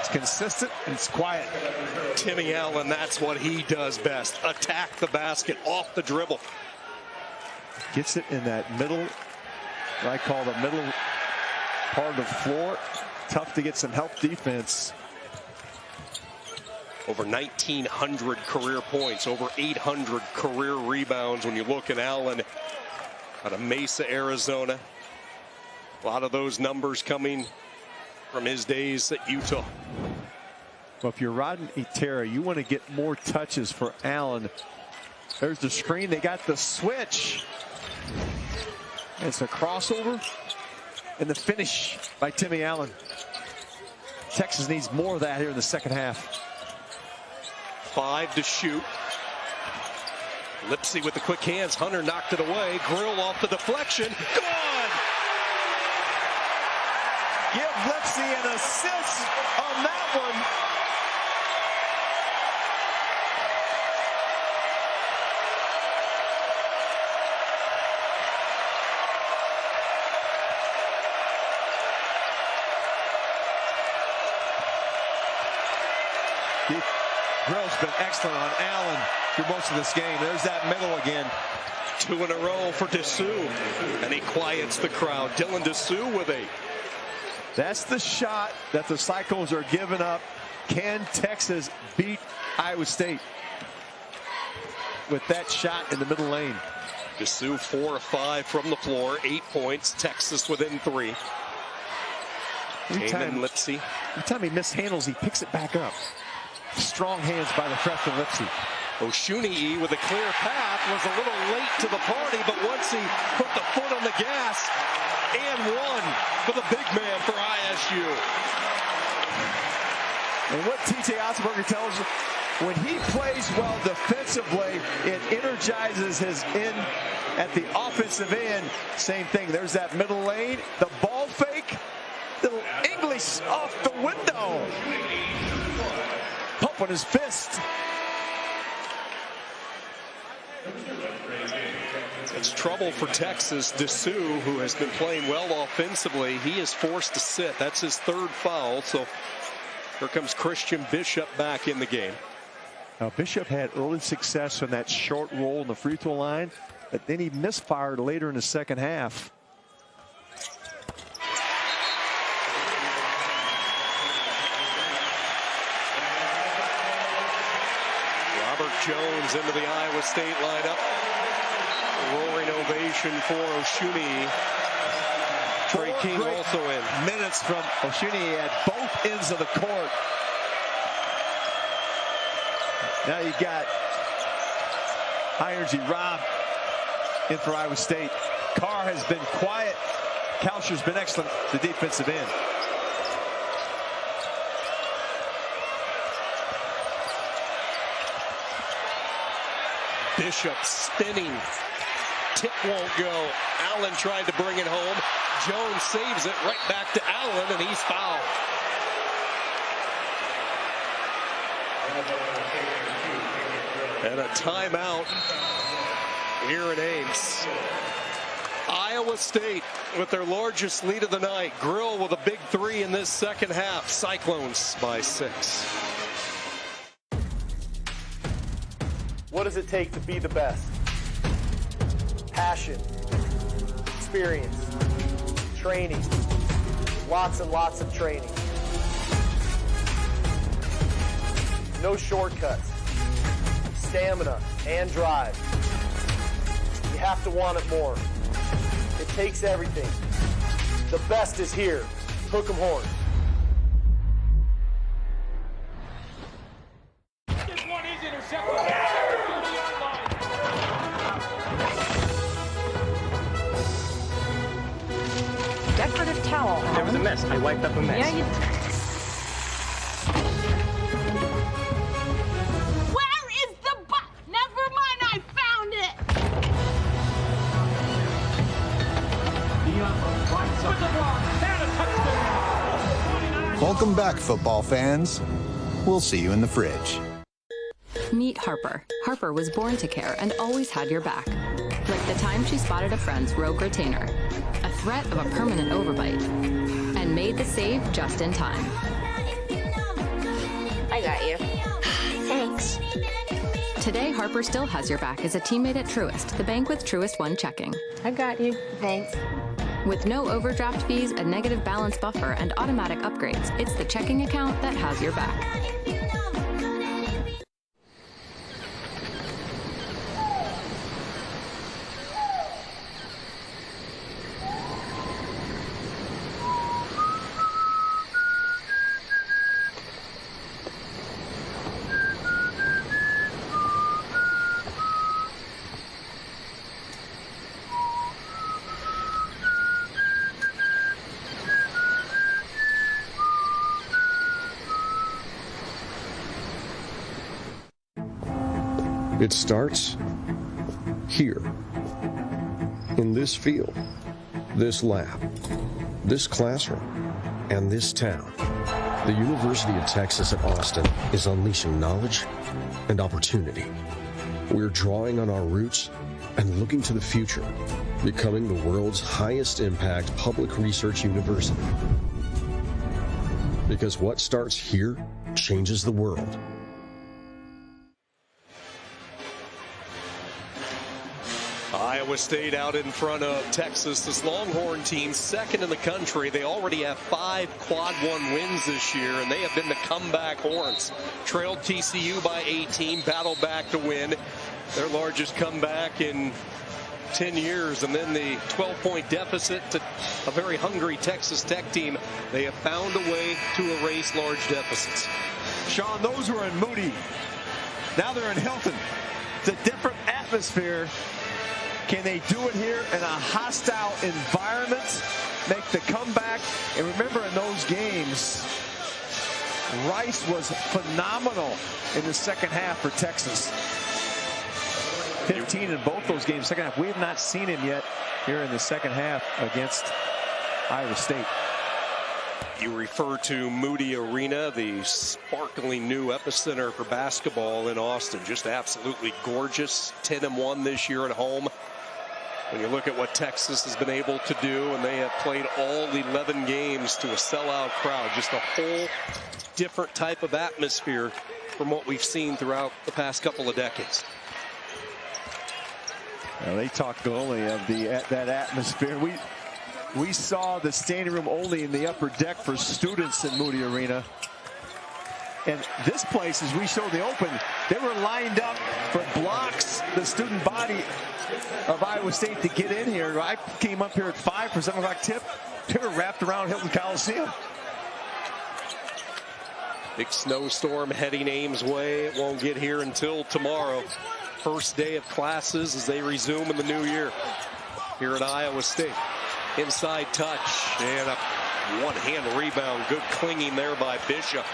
It's consistent and it's quiet. Timmy Allen, that's what he does best. Attack the basket off the dribble. Gets it in that middle, what I call the middle part of the floor. Tough to get some help defense. Over 1,900 career points, over 800 career rebounds when you look at Allen out of Mesa, Arizona. A lot of those numbers coming from his days at Utah. Well, if you're Rodden Itera, you want to get more touches for Allen. There's the screen. They got the switch. It's a crossover and the finish by Timmy Allen. Texas needs more of that here in the second half. 5 to shoot. Lipsy with the quick hands. Hunter knocked it away. Grill off the deflection. Gone! Give Lipsy an assist on that one. Grill's been excellent on Allen through most of this game. There's that middle again. 2 in a row for Dessou, and he quiets the crowd. Dylan Dessou with 8. That's the shot that the Cyclones are giving up. Can Texas beat Iowa State with that shot in the middle lane? Dessou 4 of 5 from the floor, 8 points. Texas within 3. Every time he mishandles, he picks it back up. Strong hands by the freshman Lipsy. Oshunii with a clear path was a little late to the party, but once he put the foot on the gas, and one for the big man for ISU. And what TJ Otterberger tells you, when he plays well defensively, it energizes his end at the offensive end. Same thing. There's that middle lane, the ball fake, little English off the window. Pump on his fist. It's trouble for Texas. Dessou, who has been playing well offensively, he is forced to sit. That's his 3rd foul. So here comes Christian Bishop back in the game. Now Bishop had early success on that short roll in the free throw line, but then he misfired later in the second half. Robert Jones into the Iowa State lineup. Roaring ovation for Oshunii. Trey King also in. Minutes from Oshunii at both ends of the court. Now you got high energy Rob in for Iowa State. Carr has been quiet. Kalsher's been excellent the defensive end. Bishop spinning. Tip won't go. Allen tried to bring it home. Jones saves it right back to Allen, and he's fouled. And a timeout here in Ames. Iowa State with their largest lead of the night. Grill with a big 3 in this second half. Cyclones by 6. What does it take to be the best? Passion, experience, training, lots and lots of training. No shortcuts, stamina and drive. You have to want it more. It takes everything. The best is here. Hook 'em Horns. This one is intercepted. Decorative towel. There was a mess. I wiped up a mess. Yeah, you... Where is the butt? Never mind, I found it. Welcome back, football fans. We'll see you in the fridge. Meet Harper. Harper was born to care and always had your back. Like the time she spotted a friend's rogue retainer, a threat of a permanent overbite, and made the save just in time. I got you. Thanks. Today, Harper still has your back as a teammate at Truist, the bank with Truist One checking. I got you. Thanks. With no overdraft fees, a negative balance buffer, and automatic upgrades, it's the checking account that has your back. It starts here, in this field, this lab, this classroom, and this town. The University of Texas at Austin is unleashing knowledge and opportunity. We're drawing on our roots and looking to the future, becoming the world's highest impact public research university. Because what starts here changes the world. Iowa State out in front of Texas. This Longhorn team, second in the country. They already have 5 quad 1 wins this year, and they have been the comeback Horns. Trailed TCU by 18, battled back to win. Their largest comeback in 10 years, and then the 12-point deficit to a very hungry Texas Tech team. They have found a way to erase large deficits. Sean, those were in Moody. Now they're in Hilton. It's a different atmosphere. Can they do it here in a hostile environment? Make the comeback? And remember, in those games, Rice was phenomenal in the second half for Texas. 15 in both those games, second half. We have not seen him yet here in the second half against Iowa State. You refer to Moody Arena, the sparkling new epicenter for basketball in Austin. Just absolutely gorgeous. 10-1 this year at home. When you look at what Texas has been able to do, and they have played all 11 games to a sellout crowd. Just a whole different type of atmosphere from what we've seen throughout the past couple of decades. Well, they talk glowingly of that atmosphere. We saw the standing room only in the upper deck for students in Moody Arena. And this place, as we showed the open, they were lined up for blocks, the student body of Iowa State to get in here. I came up here at 5 for 7 o'clock tip. They were wrapped around Hilton Coliseum. Big snowstorm heading Ames way. It won't get here until tomorrow. First day of classes as they resume in the new year here at Iowa State. Inside touch and a one-hand rebound. Good clinging there by Bishop.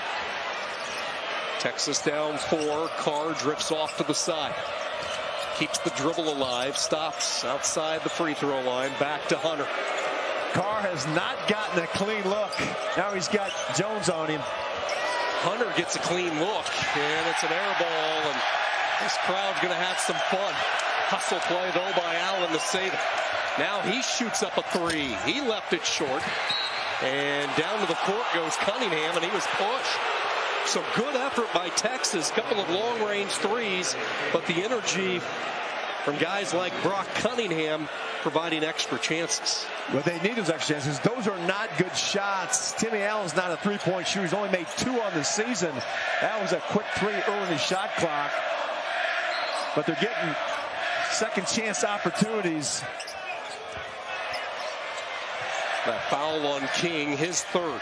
Texas down 4. Carr drifts off to the side. Keeps the dribble alive. Stops outside the free throw line. Back to Hunter. Carr has not gotten a clean look. Now he's got Jones on him. Hunter gets a clean look, and it's an air ball, and this crowd's going to have some fun. Hustle play, though, by Allen to save it. Now he shoots up a 3. He left it short, and down to the court goes Cunningham, and he was pushed. So good effort by Texas. Couple of long-range threes, but the energy from guys like Brock Cunningham providing extra chances. Well, they need those extra chances. Those are not good shots. Timmy Allen's not a three-point shooter. He's only made 2 on the season. That was a quick 3 early in the shot clock. But they're getting second chance opportunities. That foul on King, his 3rd.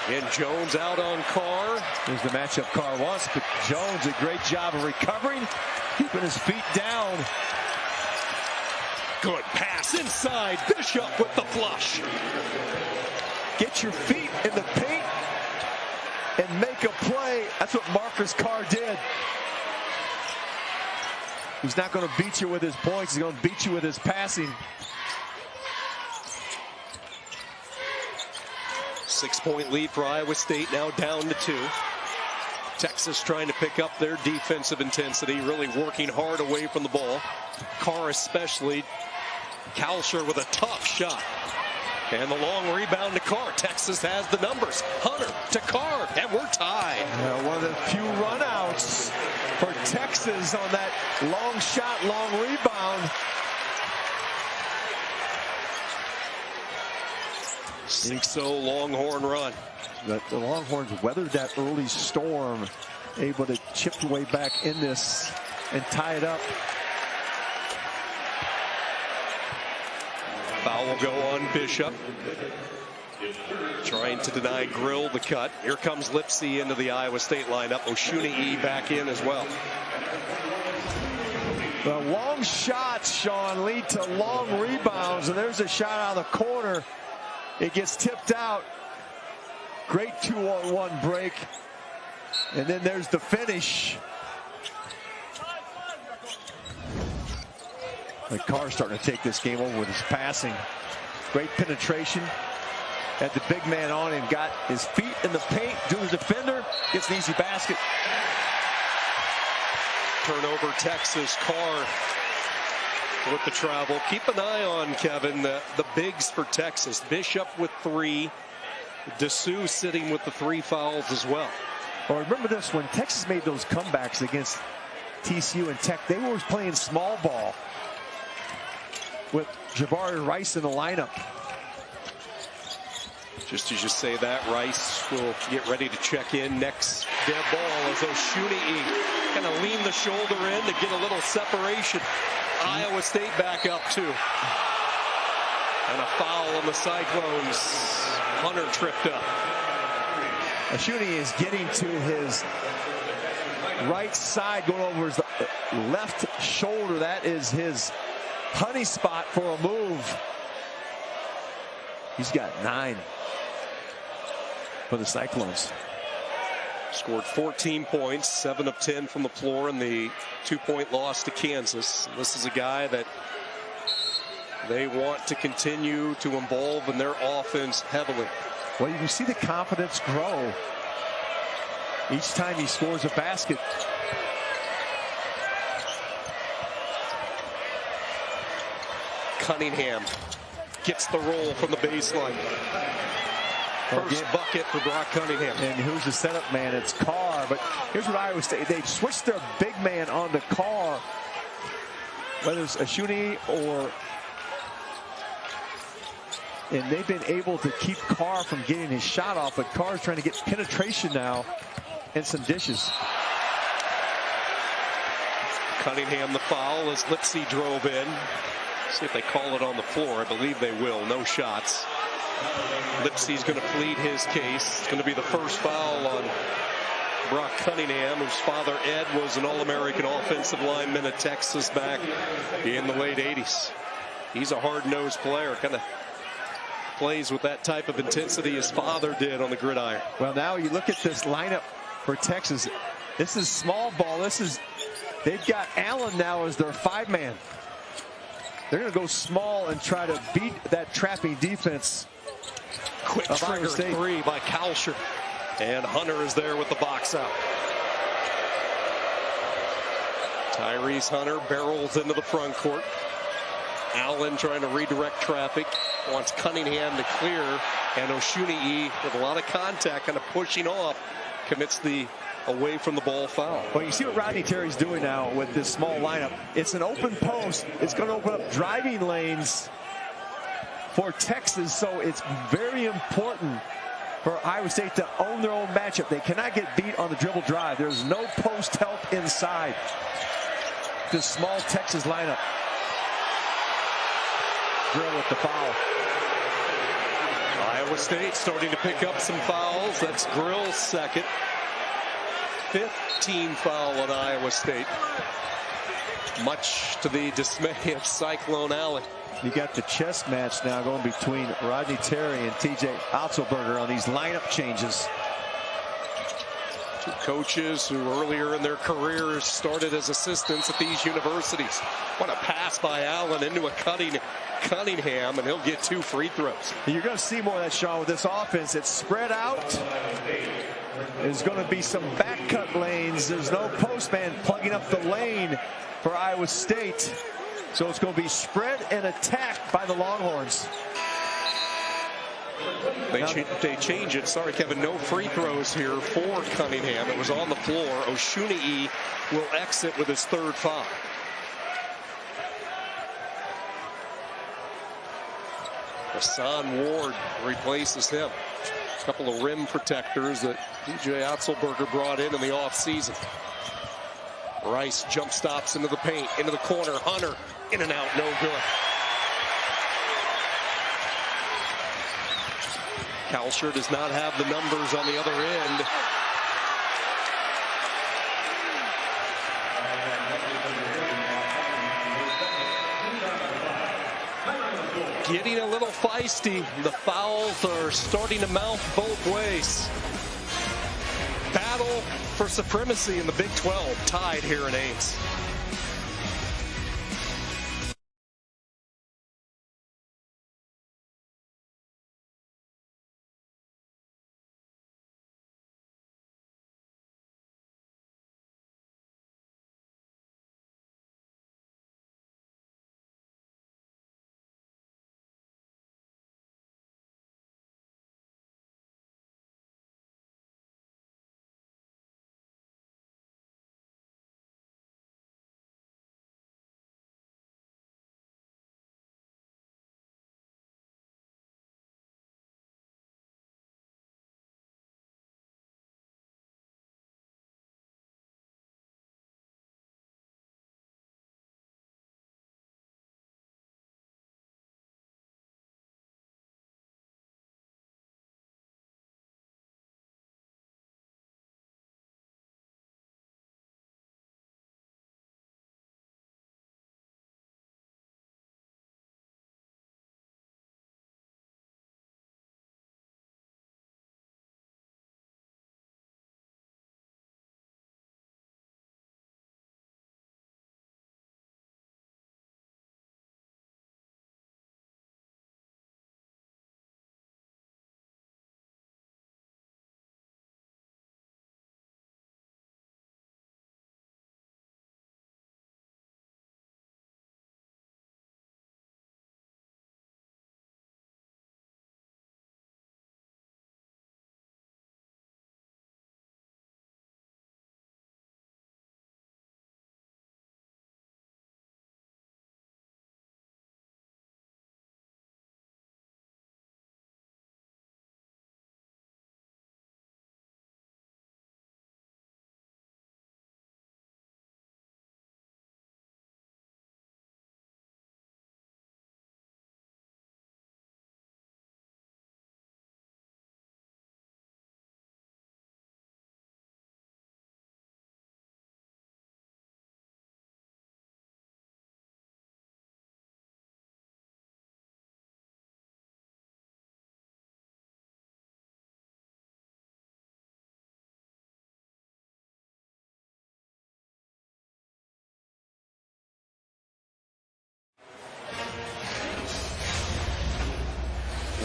And Jones out on Carr. Here's the matchup Carr wants, but Jones a great job of recovering, keeping his feet down. Good pass inside. Bishop with the flush. Get your feet in the paint and make a play. That's what Marcus Carr did. He's not going to beat you with his points. He's going to beat you with his passing. 6-point lead for Iowa State, now down to 2. Texas trying to pick up their defensive intensity, really working hard away from the ball. Carr especially. Kalsher with a tough shot. And the long rebound to Carr. Texas has the numbers. Hunter to Carr, and we're tied. One of the few runouts for Texas on that long shot, long rebound. 6-0 Longhorn run. The Longhorns weathered that early storm, able to chip their way back in this and tie it up. Foul will go on Bishop. Trying to deny Grill the cut. Here comes Lipsy into the Iowa State lineup. Oshunei back in as well. The long shots, Sean, lead to long rebounds, and there's a shot out of the corner. It gets tipped out. Great 2-on-1 break. And then there's the finish. The Carr starting to take this game over with his passing. Great penetration. Had the big man on him, got his feet in the paint, to the defender, gets an easy basket. Turnover Texas. Carr with the travel. Keep an eye on, Kevin, the bigs for Texas. Bishop with 3. Dessou sitting with the 3 fouls as well. Well, remember this, when Texas made those comebacks against TCU and Tech, they were playing small ball with Jabari Rice in the lineup. Just as you say that, Rice will get ready to check in. Next dead ball as Oshunei kind of lean the shoulder in to get a little separation. Iowa State back up 2. And a foul on the Cyclones. Hunter tripped up. Oshunei is getting to his right side, going over his left shoulder. That is his honey spot for a move. He's got 9 for the Cyclones. Scored 14 points, 7 of 10 from the floor in the 2-point loss to Kansas. This is a guy that they want to continue to involve in their offense heavily. Well, you can see the confidence grow each time he scores a basket. Cunningham gets the roll from the baseline. First bucket for Brock Cunningham. And who's the setup man? It's Carr. But here's what Iowa State, they switched their big man on the Carr. Whether it's Oshunei or... And they've been able to keep Carr from getting his shot off. But Carr's trying to get penetration now and some dishes. Cunningham the foul as Lipsy drove in. See if they call it on the floor. I believe they will. No shots. Lipsy's going to plead his case. It's going to be the first foul on Brock Cunningham, whose father Ed was an All-American offensive lineman at Texas back in the late 80s. He's a hard-nosed player, kind of plays with that type of intensity his father did on the gridiron. Well, now you look at this lineup for Texas. This is small ball. They've got Allen now as their 5-man. They're going to go small and try to beat that trapping defense. Quick trigger 3 by Kalsher. And Hunter is there with the box out. Tyrese Hunter barrels into the front court. Allen trying to redirect traffic. Wants Cunningham to clear. And Oshunei, with a lot of contact, kind of pushing off, commits the away from the ball foul. Well, you see what Rodney Terry's doing now with this small lineup. It's an open post. It's going to open up driving lanes for Texas, so it's very important for Iowa State to own their own matchup. They cannot get beat on the dribble drive. There's no post help inside this small Texas lineup. Drill with the foul. Iowa State starting to pick up some fouls. That's Grill's second. 15 foul on Iowa State. Much to the dismay of Cyclone Alley. You got the chess match now going between Rodney Terry and TJ Otzelberger on these lineup changes. Two coaches who earlier in their careers started as assistants at these universities. What a pass by Allen into a Cunningham, and he'll get 2 free throws. You're going to see more of that, Sean, with this offense. It's spread out. There's going to be some back cut lanes. There's no postman plugging up the lane for Iowa State. So it's going to be spread and attack by the Longhorns. They change it. Sorry, Kevin. No free throws here for Cunningham. It was on the floor. Oshunei will exit with his 3rd foul. Hassan Ward replaces him. A couple of rim protectors that TJ Otzelberger brought in the offseason. Rice jump stops into the paint, into the corner. Hunter in and out, no good. Kalsher does not have the numbers on the other end. Getting a little feisty. The fouls are starting to mount both ways. Battle for supremacy in the Big 12, tied here in Ames.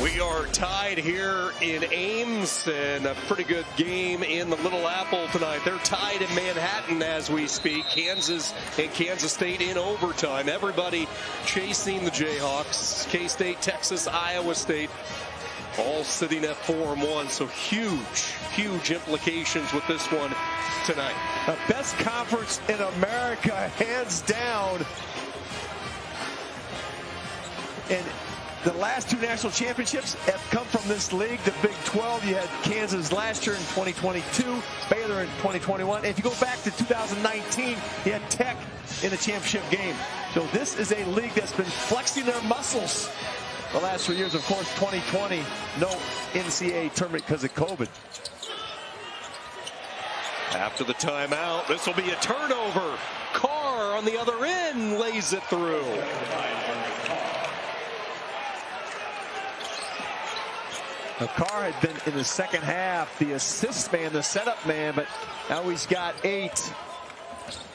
We are tied here in Ames, and a pretty good game in the Little Apple tonight. They're tied in Manhattan as we speak. Kansas and Kansas State in overtime. Everybody chasing the Jayhawks. K-State, Texas, Iowa State. all sitting at 4-1, so huge implications with this one tonight. The best conference in America, hands down. And the last two national championships have come from this league, the Big 12. You had Kansas last year in 2022, Baylor in 2021. And if you go back to 2019, you had Tech in the championship game. So this is a league that's been flexing their muscles the last 3 years. Of course, 2020, no NCAA tournament because of COVID. After the timeout, this will be a turnover. Carr on the other end lays it through. Now, Carr had been in the second half the assist man, the setup man, but now he's got 8.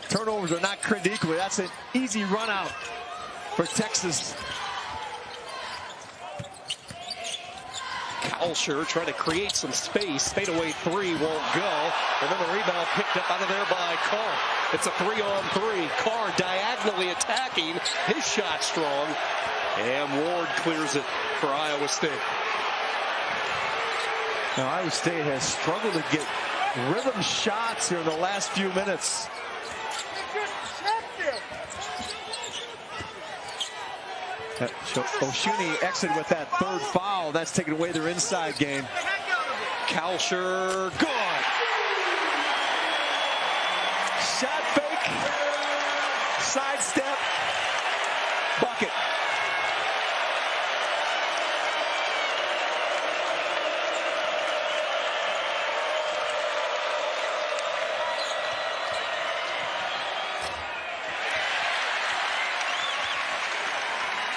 Turnovers are not created equally. That's an easy run out for Texas. Kalsher trying to create some space. Fadeaway 3 won't go. And then the rebound picked up out of there by Carr. It's a 3-on-3. Carr diagonally attacking. His shot strong. And Ward clears it for Iowa State. Now, Iowa State has struggled to get rhythm shots here in the last few minutes. Oshuni exited with that third foul. That's taken away their inside game. Kalsher gone. Shot fake. Sidestep. Bucket.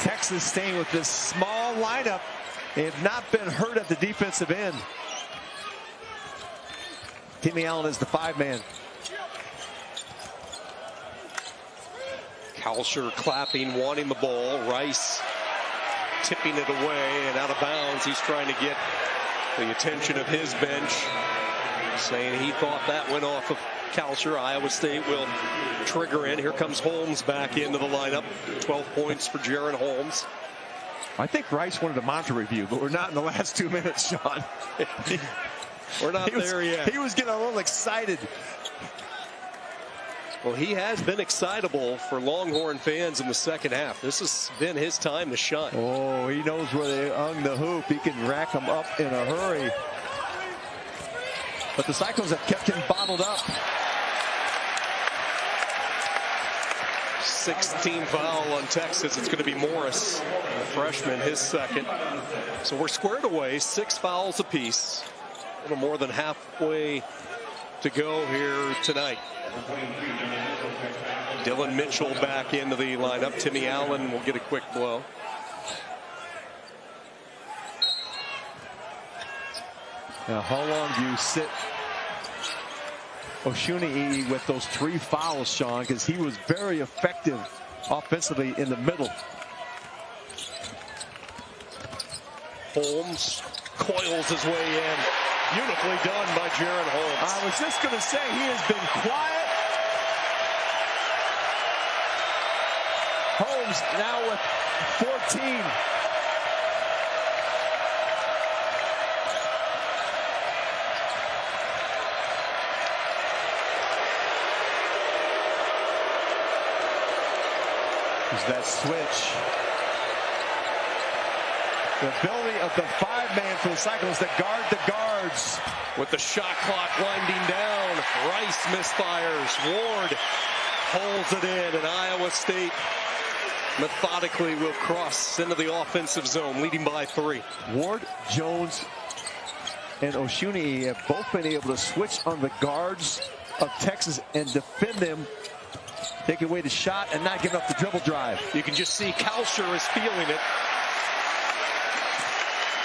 Texas staying with this small lineup. They have not been hurt at the defensive end. Timmy Allen is the 5-man. Kalsher clapping, wanting the ball. Rice tipping it away and out of bounds. He's trying to get the attention of his bench, saying he thought that went off of Kalsher. Iowa State will trigger in. Here comes Holmes back into the lineup. 12 points for Jaren Holmes. I think Rice wanted a monitor review, but we're not in the last 2 minutes, Sean. We're not there yet. He was getting a little excited. Well, he has been excitable for Longhorn fans in the second half. This has been his time to shine. Oh, he knows where they hung the hoop. He can rack them up in a hurry. But the Cyclones have kept him bottled up. 16 foul on Texas. It's going to be Morris, the freshman, his second. So we're squared away, 6 fouls apiece. A little more than halfway to go here tonight. Dylan Mitchell back into the lineup. Timmy Allen will get a quick blow. Now, how long do you sit Oshuni with those 3 fouls, Sean? Because he was very effective offensively in the middle. Holmes coils his way in. Beautifully done by Jaren Holmes. I was just going to say, he has been quiet. Holmes now with 14. There's that switch. The ability of the 5-man for the Cyclones to guard the guards. With the shot clock winding down, Rice misfires. Ward holds it in, and Iowa State methodically will cross into the offensive zone, leading by 3. Ward, Jones, and Oshuni have both been able to switch on the guards of Texas and defend them, take away the shot and not give up the dribble drive. You can just see Kalsher is feeling it.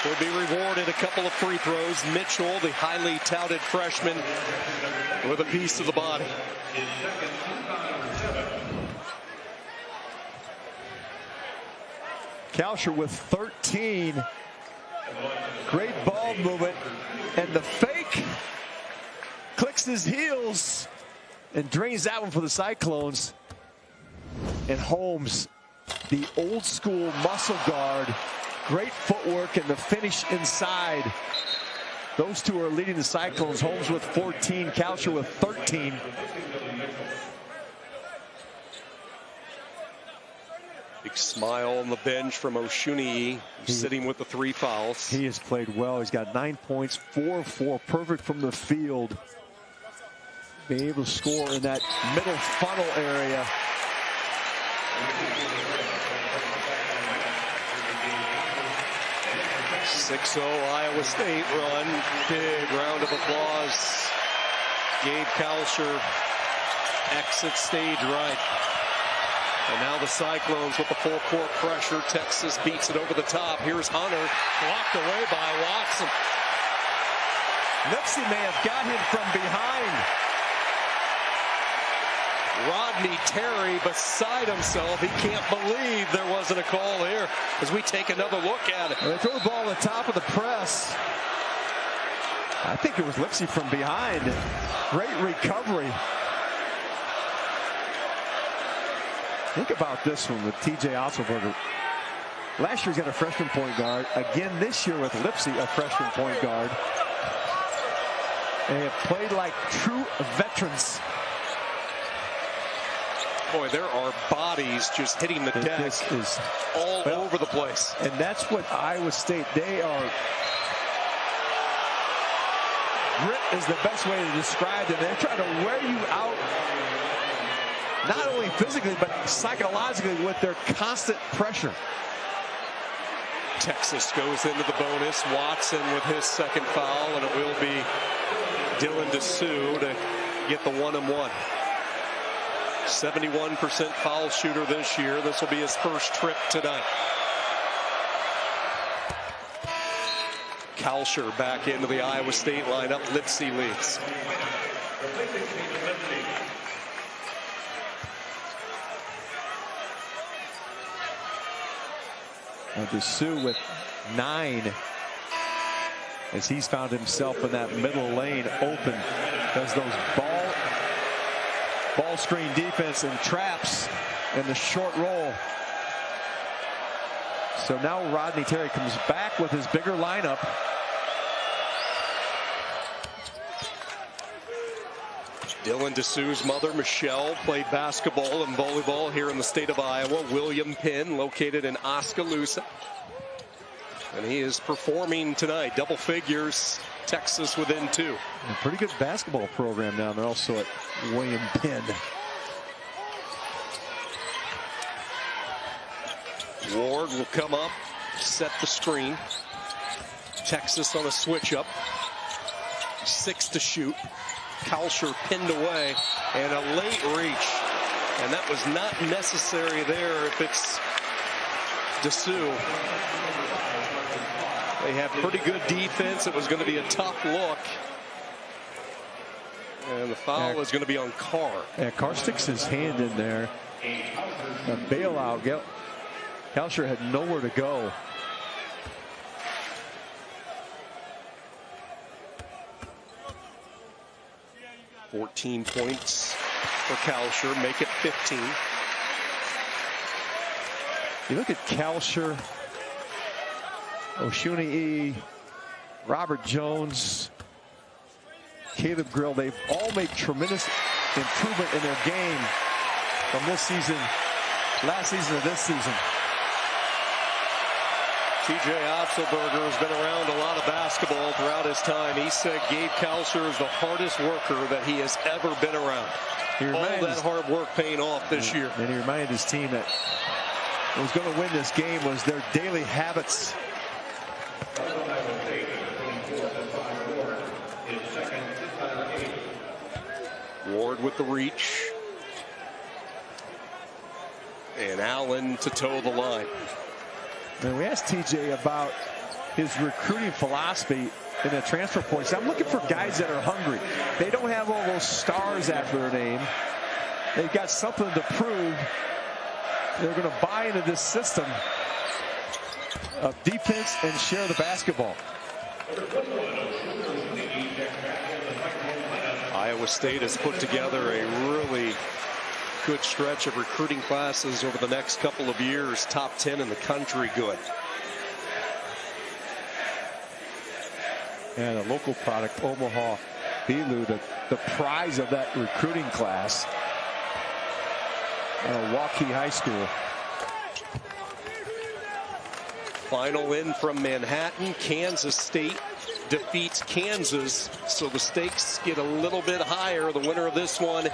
Will be rewarded a couple of free throws. Mitchell, the highly touted freshman, with a piece of the body. Kalsher with 13. Great ball movement. And the fake clicks his heels and drains that one for the Cyclones. And Holmes, the old school muscle guard, Great footwork and the finish inside. Those two are leading the Cyclones. Holmes with 14, Kalsher with 13. Big smile on the bench from Oshuni, sitting with the 3 fouls. He has played well. He's got 9 points, 4 of 4, perfect from the field. Being able to score in that middle funnel area. .6-0 Iowa State run. Big round of applause. Gabe Kalsher exits stage right. And now the Cyclones with the full court pressure. Texas beats it over the top. Here's Hunter, blocked away by Watson. Lipsy may have got him from behind. Rodney Terry beside himself. He can't believe there wasn't a call here as we take another look at it. They throw the ball at the top of the press. I think it was Lipsy from behind. Great recovery. Think about this one with TJ Otzelberger. Last year he's got a freshman point guard. Again this year with Lipsy, a freshman point guard. They have played like true veterans. Boy, there are bodies just hitting the deck all over the place. And that's what Iowa State, they are. Grit is the best way to describe them. They're trying to wear you out, not only physically, but psychologically with their constant pressure. Texas goes into the bonus. Watson with his second foul, and it will be Dylan DeSue to get the 1-and-1. 71% foul shooter this year. This will be his first trip tonight. Kalsher back into the Iowa State lineup. Lipsy leads. DeSue with 9 as he's found himself in that middle lane open. Does those ball screen defense and traps in the short roll. So now Rodney Terry comes back with his bigger lineup. Dylan DeSue's mother, Michelle, played basketball and volleyball here in the state of Iowa. William Penn, located in Oskaloosa. And he is performing tonight. Double figures. Texas within 2. A pretty good basketball program down there also at William Penn. Ward will come up, set the screen. Texas on a switch up. 6 to shoot. Kalsher pinned away and a late reach. And that was not necessary there if it's DeSue. They have pretty good defense. It was going to be a tough look. And the foul is going to be on Carr. Yeah, Carr sticks his hand in there. A bailout. Kalsher had nowhere to go. $14 points for Kalsher, make it 15. You look at Kalsher, Oshuni, Robert Jones, Caleb Grill. They've all made tremendous improvement in their game from this season, last season to this season. TJ Otzelberger has been around a lot of basketball throughout his time. He said Gabe Kalsher is the hardest worker that he has ever been around. All that hard work paying off this year. And he reminded his team that what was going to win this game was their daily habits. Ward with the reach. And Allen to toe the line. And we asked TJ about his recruiting philosophy in the transfer points. I'm looking for guys that are hungry. They don't have all those stars after their name. They've got something to prove. They're going to buy into this system of defense and share the basketball. Iowa State has put together a really good stretch of recruiting classes over the next couple of years. Top 10 in the country. Good. And a local product, Omaha Belu, the prize of that recruiting class out of Waukee High School. Final in from Manhattan. Kansas State defeats Kansas, so the stakes get a little bit higher. The winner of this one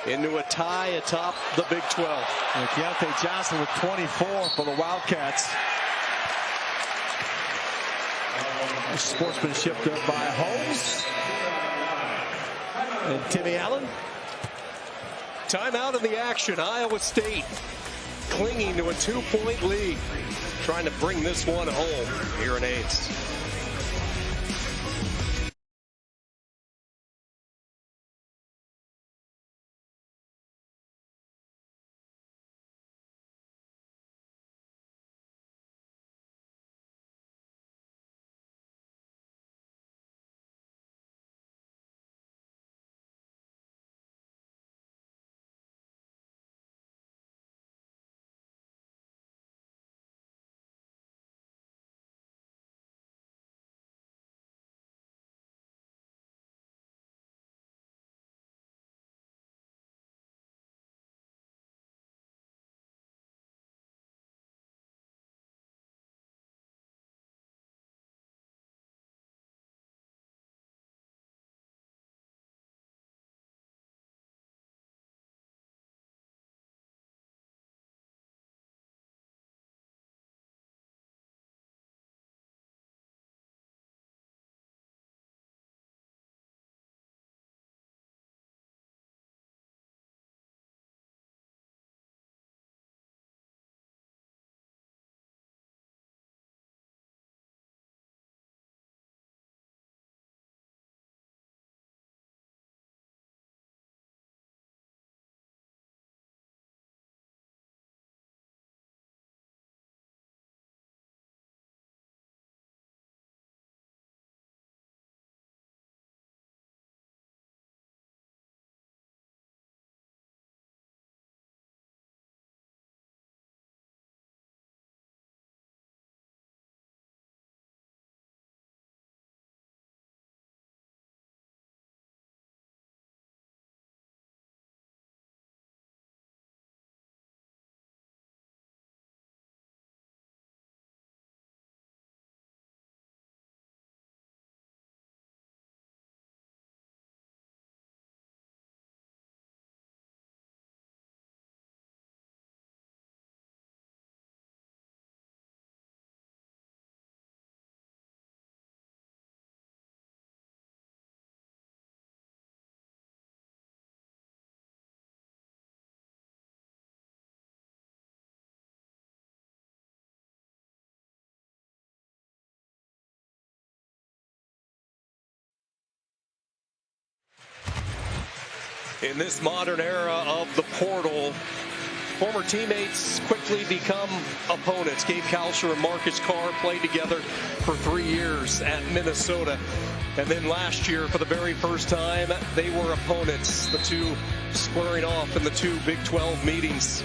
into a tie atop the Big 12. And Keontae Johnson with 24 for the Wildcats. Sportsmanship there by Holmes. And Timmy Allen. Timeout in the action. Iowa State clinging to a 2-point lead, trying to bring this one home here in Ames. In this modern era of the portal, former teammates quickly become opponents. Gabe Kalsher and Marcus Carr played together for 3 years at Minnesota. And then last year, for the very first time, they were opponents. The two squaring off in the 2 Big 12 meetings.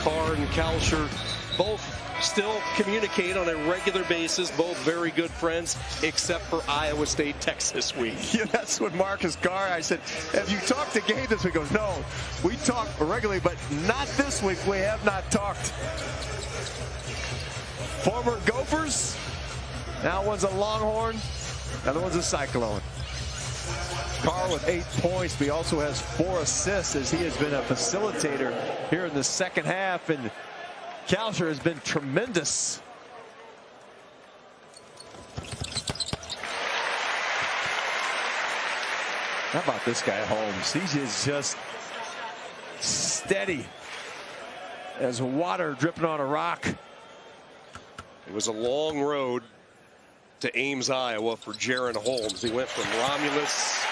Carr and Kalsher both still communicate on a regular basis, both very good friends, except for Iowa State, Texas week. Yeah, that's what Marcus Carr, I said, have you talked to Gabe this week? He goes, no, we talk regularly, but not this week. We have not talked. Former Gophers, now one's a Longhorn, the other one's a Cyclone. Carr with 8 points, but he also has 4 assists as he has been a facilitator here in the second half, and Kalsher has been tremendous. How about this guy, Holmes? He is just steady as water dripping on a rock. It was a long road to Ames, Iowa for Jaren Holmes. He went from Romulus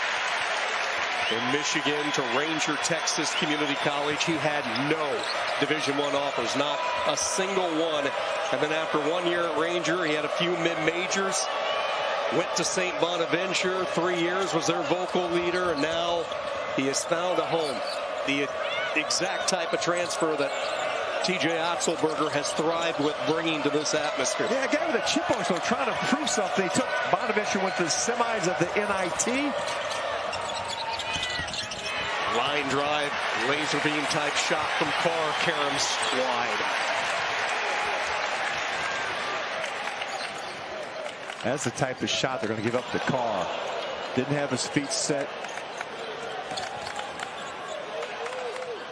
in Michigan to Ranger, Texas Community College. He had no Division I offers, not a single one. And then after 1 year at Ranger, he had a few mid-majors. Went to St. Bonaventure, 3 years, was their vocal leader, and now he has found a home. The exact type of transfer that TJ Otzelberger has thrived with bringing to this atmosphere. Yeah, a guy with a chip on his shoulder trying to prove something. He took Bonaventure, went to the semis of the NIT. Line drive, laser beam type shot from Carr, caroms wide. That's the type of shot they're going to give up to Carr. Didn't have his feet set.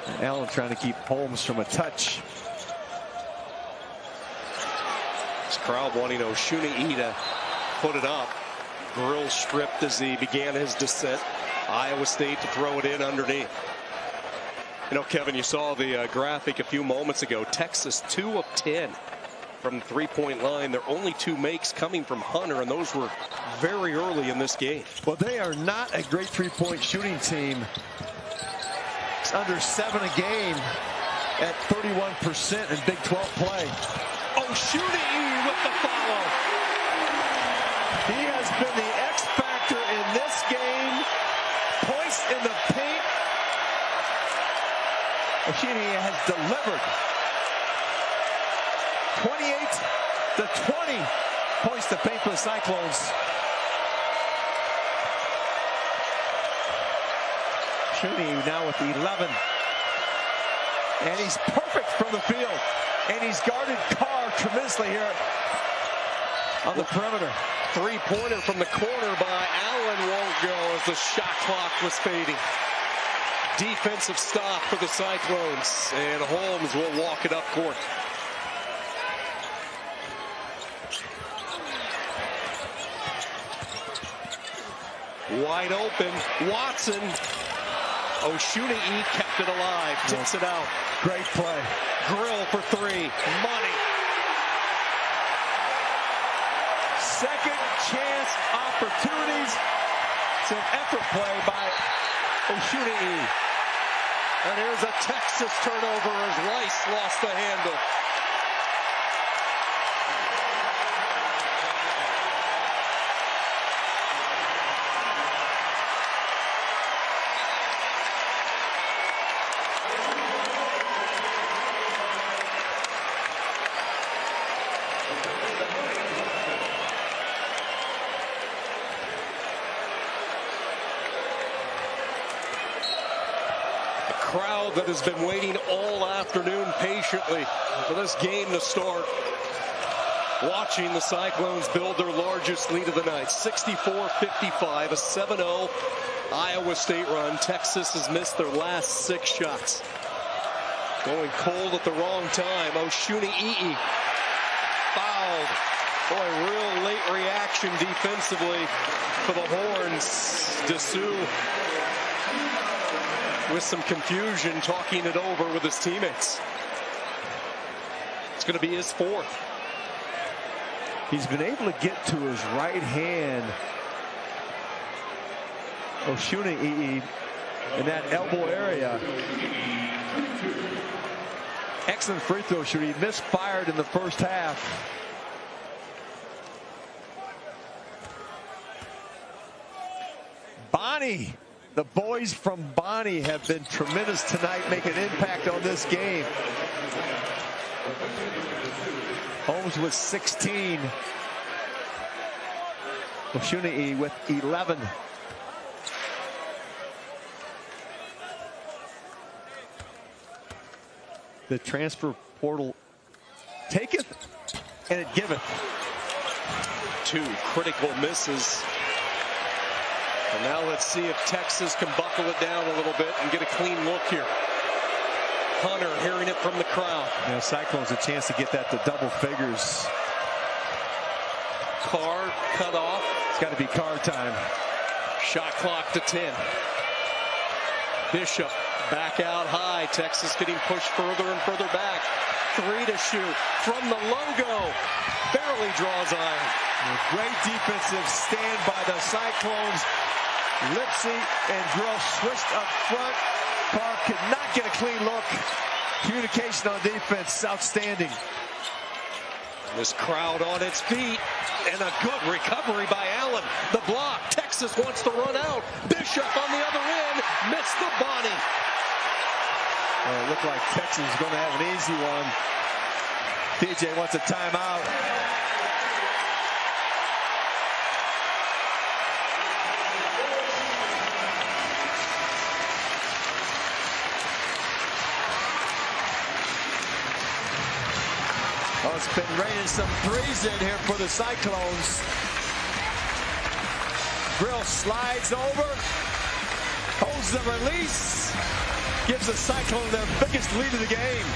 And Allen trying to keep Holmes from a touch. This crowd wanting Oshuni to put it up. Grill stripped as he began his descent. Iowa State to throw it in underneath. You know, Kevin, you saw the graphic a few moments ago. Texas 2 of 10 from the three-point line. Their only 2 makes coming from Hunter, and those were very early in this game. Well, they are not a great three-point shooting team. It's under 7 a game at 31% in Big 12 play. Oshuni with the follow. He has been the X factor in this game. Points in the paint. Oshuni has delivered. 28-20 points to paint for the Cyclones. Oshuni now with 11. And he's perfect from the field. And he's guarded Carr tremendously here on the perimeter. Three-pointer from the corner by Allen won't go as the shot clock was fading. Defensive stop for the Cyclones, and Holmes will walk it up court. Wide open, Watson. Oshuni kept it alive, tips it out. Great play. Grill for 3, money. Second chance opportunities. It's an effort play by Oshuni. And here's a Texas turnover as Rice lost the handle. Crowd that has been waiting all afternoon patiently for this game to start. Watching the Cyclones build their largest lead of the night. 64-55, a 7-0 Iowa State run. Texas has missed their last 6 shots. Going cold at the wrong time. Oshuni fouled. Boy, real late reaction defensively for the Horns. Dessous with some confusion, talking it over with his teammates. It's going to be his 4th. He's been able to get to his right hand. Oshuni in that elbow area. Excellent free throw shooting. He misfired in the first half. Bonnie. The boys from Bonnie have been tremendous tonight, making an impact on this game. Holmes with 16. Oshuni with 11. The transfer portal taketh and it giveth. 2 critical misses. And now let's see if Texas can buckle it down a little bit and get a clean look here. Hunter hearing it from the crowd. Yeah, Cyclones a chance to get that to double figures. Carr cut off. It's got to be Carr time. Shot clock to 10. Bishop back out high. Texas getting pushed further and further back. 3 to shoot from the logo. Barely draws iron. A great defensive stand by the Cyclones. Lipsy and Grill switched up front. Carr could not get a clean look. Communication on defense, outstanding. This crowd on its feet, and a good recovery by Allen. The block, Texas wants to run out. Bishop on the other end, missed the Bonnie. Well, it looked like Texas was going to have an easy one. DJ wants a timeout. Oh, it's been raining some threes in here for the Cyclones. Grill slides over, holds the release, gives the Cyclone their biggest lead of the game.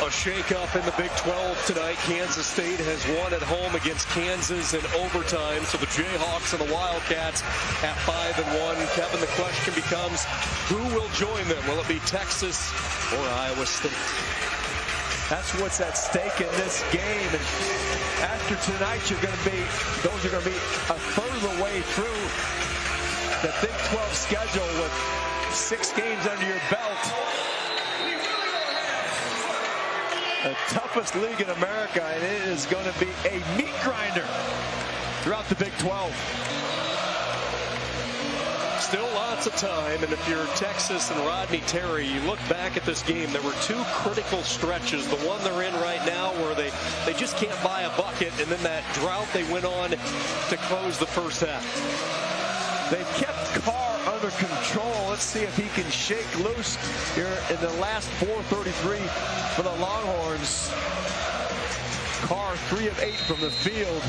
A shake-up in the Big 12 tonight. Kansas State has won at home against Kansas in overtime. So the Jayhawks and the Wildcats at 5-1. Kevin, the question becomes, who will join them? Will it be Texas or Iowa State? That's what's at stake in this game. And after tonight, those are going to be a third of the way through the Big 12 schedule with 6 games under your belt. The toughest league in America, and it is going to be a meat grinder throughout the Big 12. Still lots of time, and if you're Texas and Rodney Terry, you look back at this game, there were 2 critical stretches. The one they're in right now where they just can't buy a bucket, and then that drought they went on to close the first half. They've kept Carr under control. Let's see if he can shake loose here in the last 4:33 for the Longhorns. Carr 3 of 8 from the field.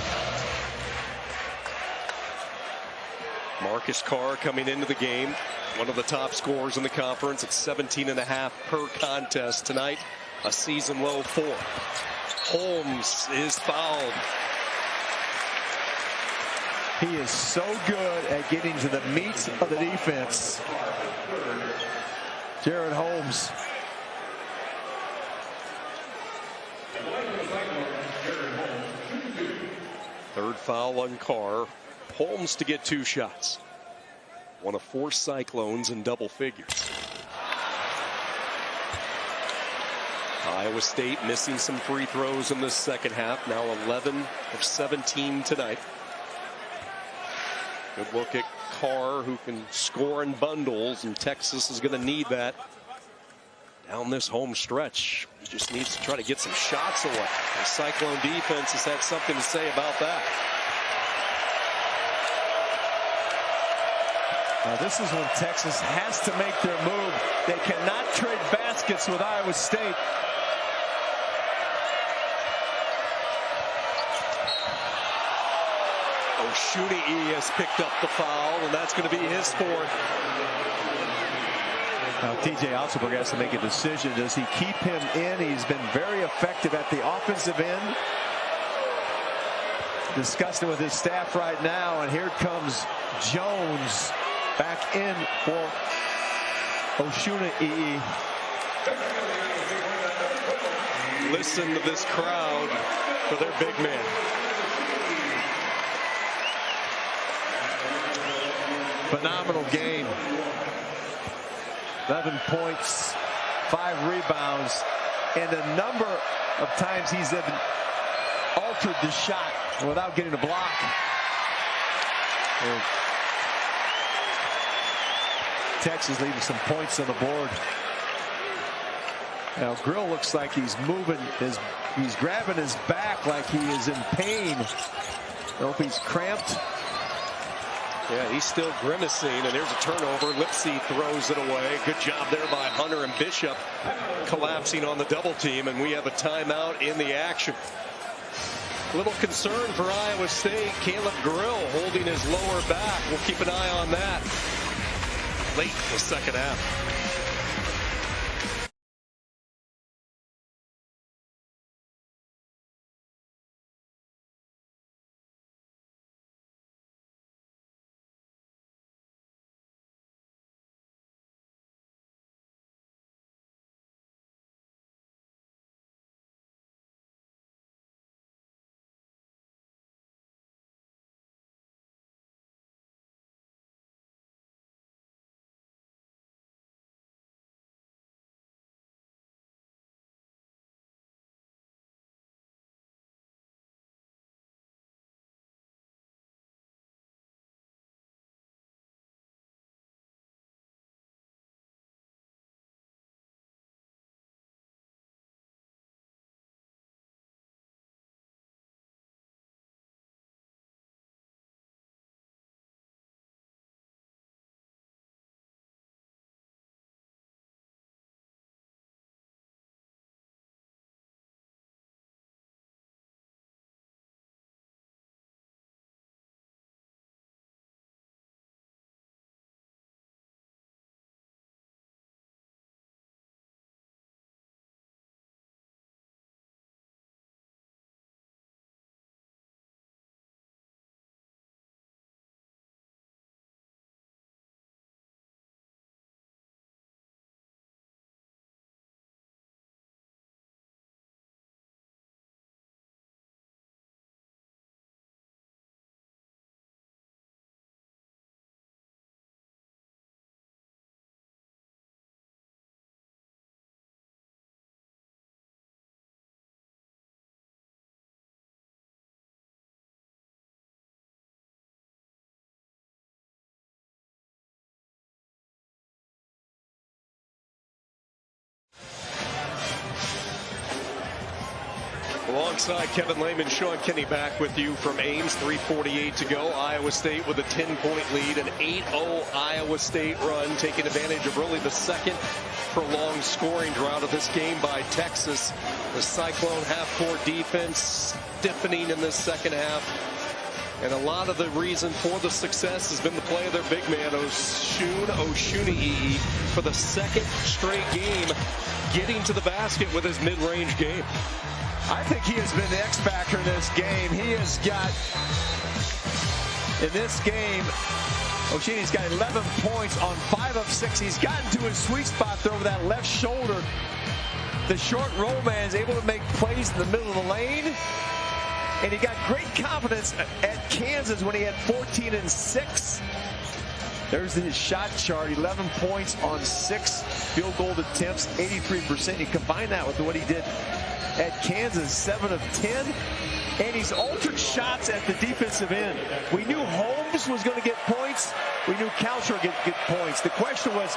Marcus Carr coming into the game, one of the top scorers in the conference at 17.5 per contest tonight, a season low 4. Holmes is fouled. He is so good at getting to the meat of the defense. Jaren Holmes. Third foul on Carr. Holmes to get 2 shots. One of 4 Cyclones in double figures. Iowa State missing some free throws in this second half. Now 11 of 17 tonight. Good look at Carr, who can score in bundles, and Texas is going to need that down this home stretch. He just needs to try to get some shots away. The Cyclone defense has had something to say about that. Now this is when Texas has to make their move. They cannot trade baskets with Iowa State. Oshuni'i has picked up the foul, and that's going to be his fourth. Now TJ Altenberg has to make a decision. Does he keep him in? He's been very effective at the offensive end. Discussing with his staff right now, and here comes Jones back in for Oshuni'i. Listen to this crowd for their big man. Phenomenal game. 11 points, 5 rebounds, and a number of times he's altered the shot without getting a block. And Texas leaving some points on the board. Now Grill looks like he's moving he's grabbing his back like he is in pain. I don't know if he's cramped. Yeah, he's still grimacing, and there's a turnover. Lipsy throws it away. Good job there by Hunter, and Bishop collapsing on the double team, and we have a timeout in the action. A little concern for Iowa State. Caleb Grill holding his lower back. We'll keep an eye on that late in the second half. Alongside Kevin Lehman, Sean Kinney back with you from Ames. 3:48 to go. Iowa State with a 10-point lead. An 8-0 Iowa State run, taking advantage of really the second prolonged scoring drought of this game by Texas. The Cyclone half-court defense stiffening in this second half. And a lot of the reason for the success has been the play of their big man, Oshuni'i, for the second straight game, getting to the basket with his mid-range game. I think he has been the X-factor in this game. He has got, in this game, Oshuni'i's got 11 points on 5 of 6. He's gotten to his sweet spot there over that left shoulder. The short roll man is able to make plays in the middle of the lane. And he got great confidence at Kansas when he had 14 and 6. There's his shot chart, 11 points on 6 field goal attempts, 83%. You combine that with what he did at Kansas, 7 of 10. And he's altered shots at the defensive end. We knew Holmes was going to get points. We knew Kalcher would get points. The question was,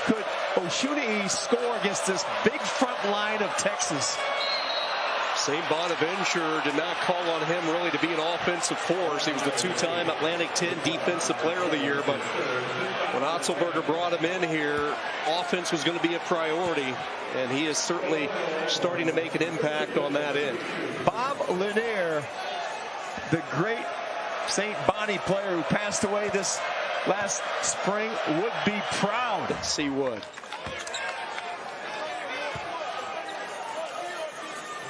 could Oshuni'i score against this big front line of Texas? St. Bonaventure did not call on him really to be an offensive force. He was the 2-time Atlantic 10 Defensive Player of the Year, but when Otzelberger brought him in here, offense was going to be a priority, and he is certainly starting to make an impact on that end. Bob Lanier, the great St. Bonnie player who passed away this last spring would be proud. Yes, he would.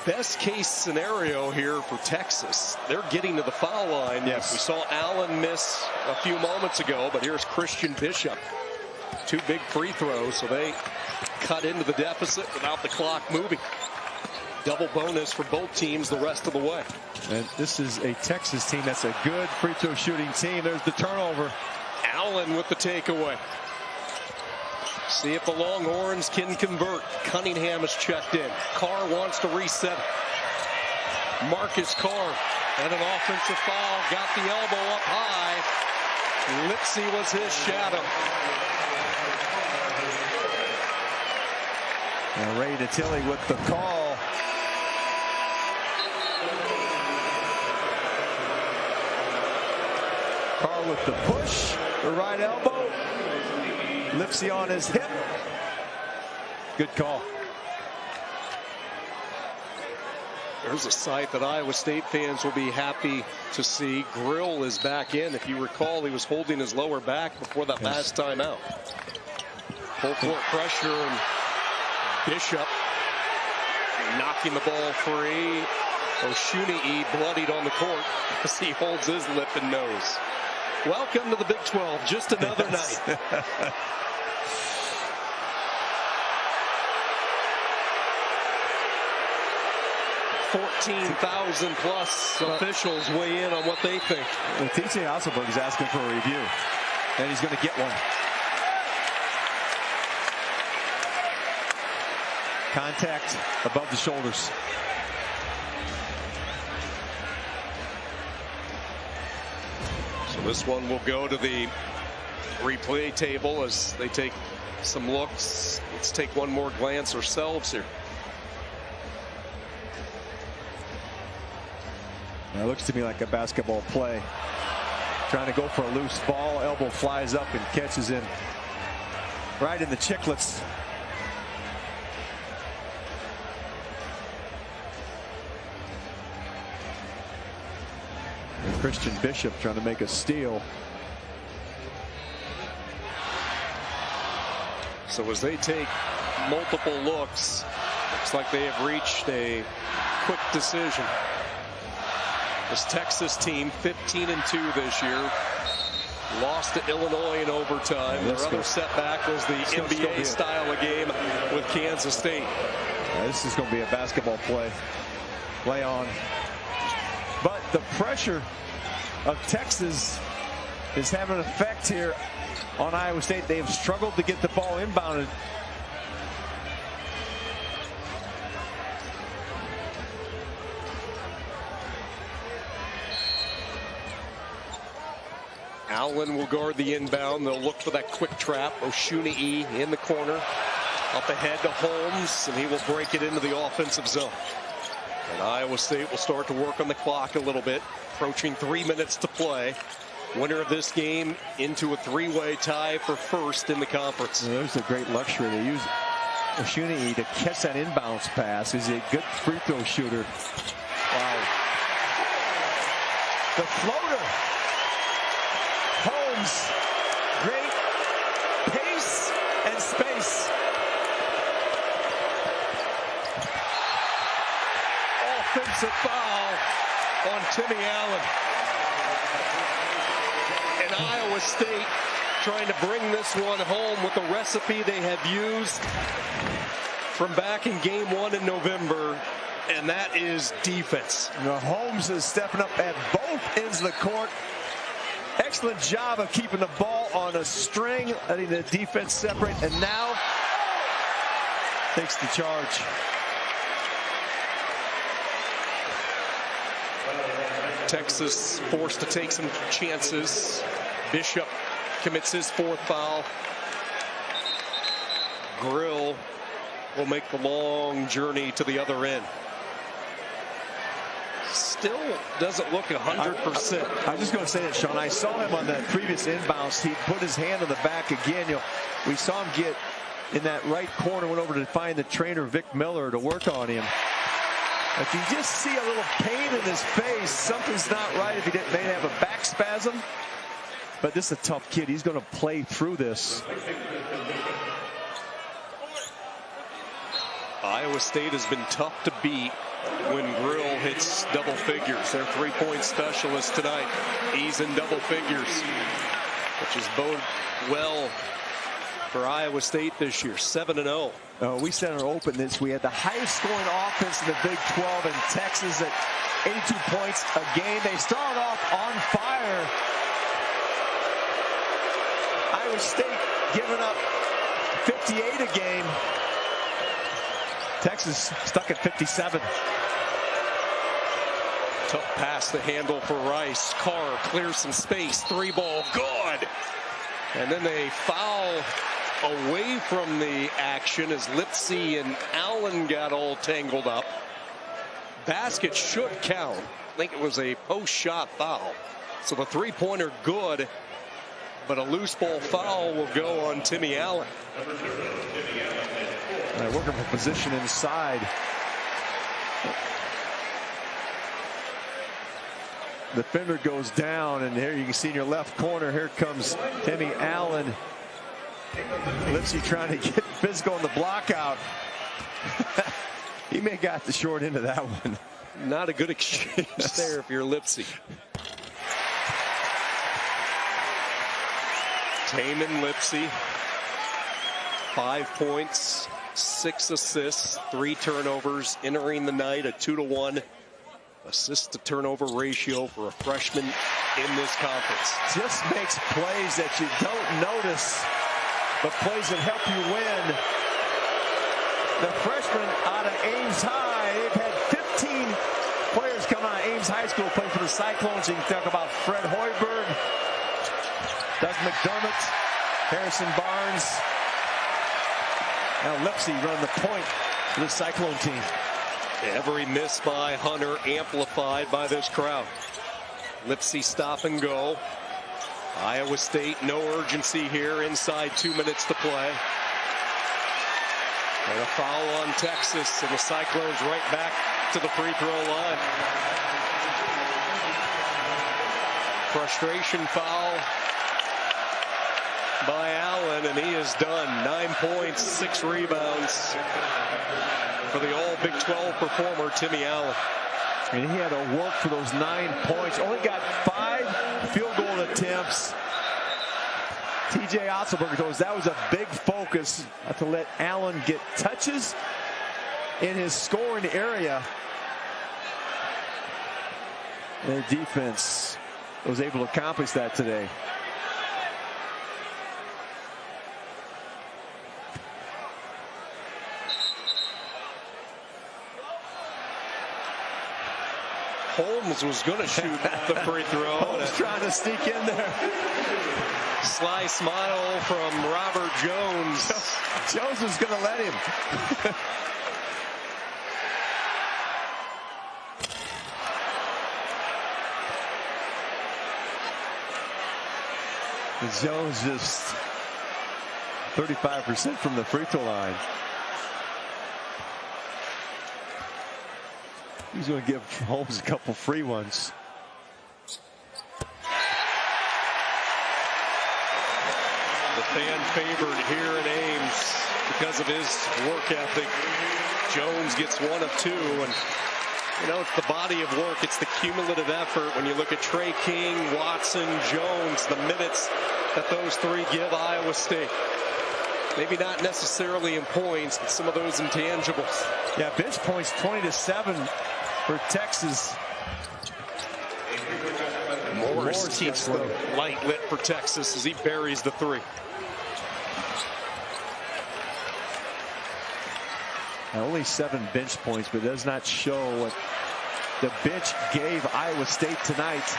Best case scenario here for Texas. They're getting to the foul line. Yes. We saw Allen miss a few moments ago, but here's Christian Bishop. 2 big free throws, so they cut into the deficit without the clock moving. Double bonus for both teams the rest of the way. And this is a Texas team that's a good free throw shooting team. There's the turnover. Allen with the takeaway. See if the Longhorns can convert. Cunningham is checked in. Carr wants to reset it. Marcus Carr and an offensive foul. Got the elbow up high. Lipsy was his shadow. And Ray Natilli with the call. Carr with the push. The right elbow. Lipsy on his hip. Good call. There's a sight that Iowa State fans will be happy to see. Grill is back in. If you recall, he was holding his lower back before that last time out. Full court pressure, and Bishop knocking the ball free. Oshunei bloodied on the court as he holds his lip and nose. Welcome to the Big 12. Just another night. 14,000 plus officials weigh in on what they think. Well, T.J. Hasselberg is asking for a review, and he's going to get one. Contact above the shoulders. So this one will go to the replay table as they take some looks. Let's take one more glance ourselves here. It looks to me like a basketball play. Trying to go for a loose ball. Elbow flies up and catches him right in the chiclets. And Christian Bishop trying to make a steal. So as they take multiple looks, looks like they have reached a quick decision. This Texas team, 15-2 this year, lost to Illinois in overtime. Their other setback was the NBA style of game with Kansas State. This is going to be a basketball play. Play on. But the pressure of Texas is having an effect here on Iowa State. They have struggled to get the ball inbounded. Allen will guard the inbound. They'll look for that quick trap. Oshunei in the corner. Up ahead to Holmes, and he will break it into the offensive zone. And Iowa State will start to work on the clock a little bit. Approaching 3 minutes to play. Winner of this game into a three-way tie for first in the conference. There's a great luxury. They use Oshunei to catch that inbounds pass. He's a good free throw shooter. Wow. The floater. Holmes. Great pace and space. Offensive foul on Timmy Allen. And Iowa State trying to bring this one home with the recipe they have used from back in game 1 in November, and that is defense. Now, Holmes is stepping up at both ends of the court. Excellent job of keeping the ball on a string, letting the defense separate, and now takes the charge. Texas forced to take some chances. Bishop commits his 4th foul. Grill will make the long journey to the other end. Still doesn't look 100%. I'm just going to say that, Sean. I saw him on that previous inbounds. He put his hand on the back again. We saw him get in that right corner, went over to find the trainer, Vic Miller, to work on him. If you just see a little pain in his face, something's not right. If he may have a back back spasm. But this is a tough kid. He's going to play through this. Iowa State has been tough to beat when Grill hits double figures. Their three-point specialist tonight. He's in double figures, which is bode well for Iowa State this year, 7-0. We sent our open this. We had the highest scoring offense in the Big 12 in Texas at 82 points a game. They started off on fire. Iowa State giving up 58 a game. Texas stuck at 57. Tough pass to handle for Rice. Carr clears some space. Three ball, good. And then they foul away from the action as Lipsy and Allen got all tangled up. Basket should count. I think it was a post-shot foul. So the three-pointer good, but a loose ball foul will go on Timmy Allen. Working for position inside. Defender goes down, and here you can see in your left corner, here comes Timmy Allen. Lipsy trying to get physical in the block out. He may have got the short end of that one. Not a good exchange there if you're Lipsy. Taman Lipsy, 5 points, 6 assists, 3 turnovers, entering the night a 2-to-1 assist to turnover ratio for a freshman in this conference. Just makes plays that you don't notice, but plays that help you win. The freshman out of Ames High, they've had 15 players come out of Ames High School playing for the Cyclones. You can talk about Fred Hoiberg, Doug McDermott, Harrison Barnes. Now Lipsy running the point for the Cyclone team. Every miss by Hunter amplified by this crowd. Lipsy stop and go. Iowa State, no urgency here, inside 2 minutes to play. And a foul on Texas, and the Cyclones right back to the free throw line. Frustration foul by Allen, and he is done. 9 points, 6 rebounds for the all Big 12 performer, Timmy Allen. And he had to work for those 9 points. Only got 5 field goal attempts. TJ Otzelberger goes, that was a big focus to let Allen get touches in his scoring area. Their defense was able to accomplish that today. Holmes was going to shoot the free throw. Holmes trying to sneak in there. Sly smile from Robert Jones. Jones was going to let him. Jones just 35% from the free throw line. He's going to give Holmes a couple free ones. The fan favorite here in Ames because of his work ethic. Jones gets 1 of 2, and you know, it's the body of work, it's the cumulative effort. When you look at Trey King, Watson, Jones, the minutes that those 3 give Iowa State. Maybe not necessarily in points, but some of those intangibles. Yeah, bench points 20-7 for Texas. Morris keeps the light lit for Texas as he buries the 3. Now, only 7 bench points, but does not show what the bench gave Iowa State tonight.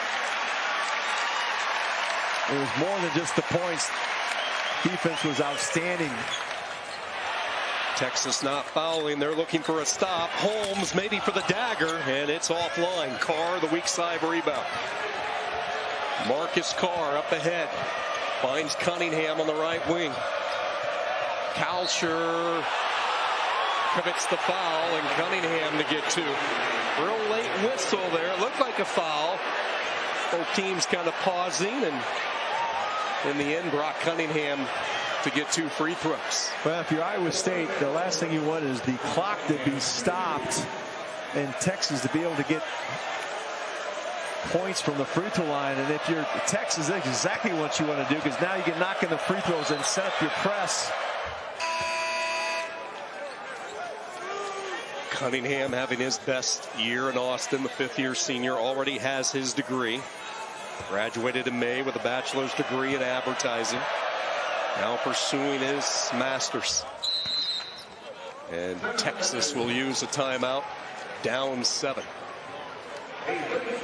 It was more than just the points. Defense was outstanding. Texas not fouling. They're looking for a stop. Holmes maybe for the dagger, and it's offline. Carr, the weak side rebound. Marcus Carr up ahead. Finds Cunningham on the right wing. Kalsher commits the foul, and Cunningham to get 2. Real late whistle there. It looked like a foul. Both teams kind of pausing, and in the end, Brock Cunningham to get 2 free throws. Well, if you're Iowa State, the last thing you want is the clock to be stopped and Texas to be able to get points from the free throw line. And if you're Texas, that's exactly what you want to do, because now you can knock in the free throws and set up your press. Cunningham having his best year in Austin. The 5th-year senior already has his degree. Graduated in May with a bachelor's degree in advertising. Now pursuing his master's. And Texas will use a timeout, down 7.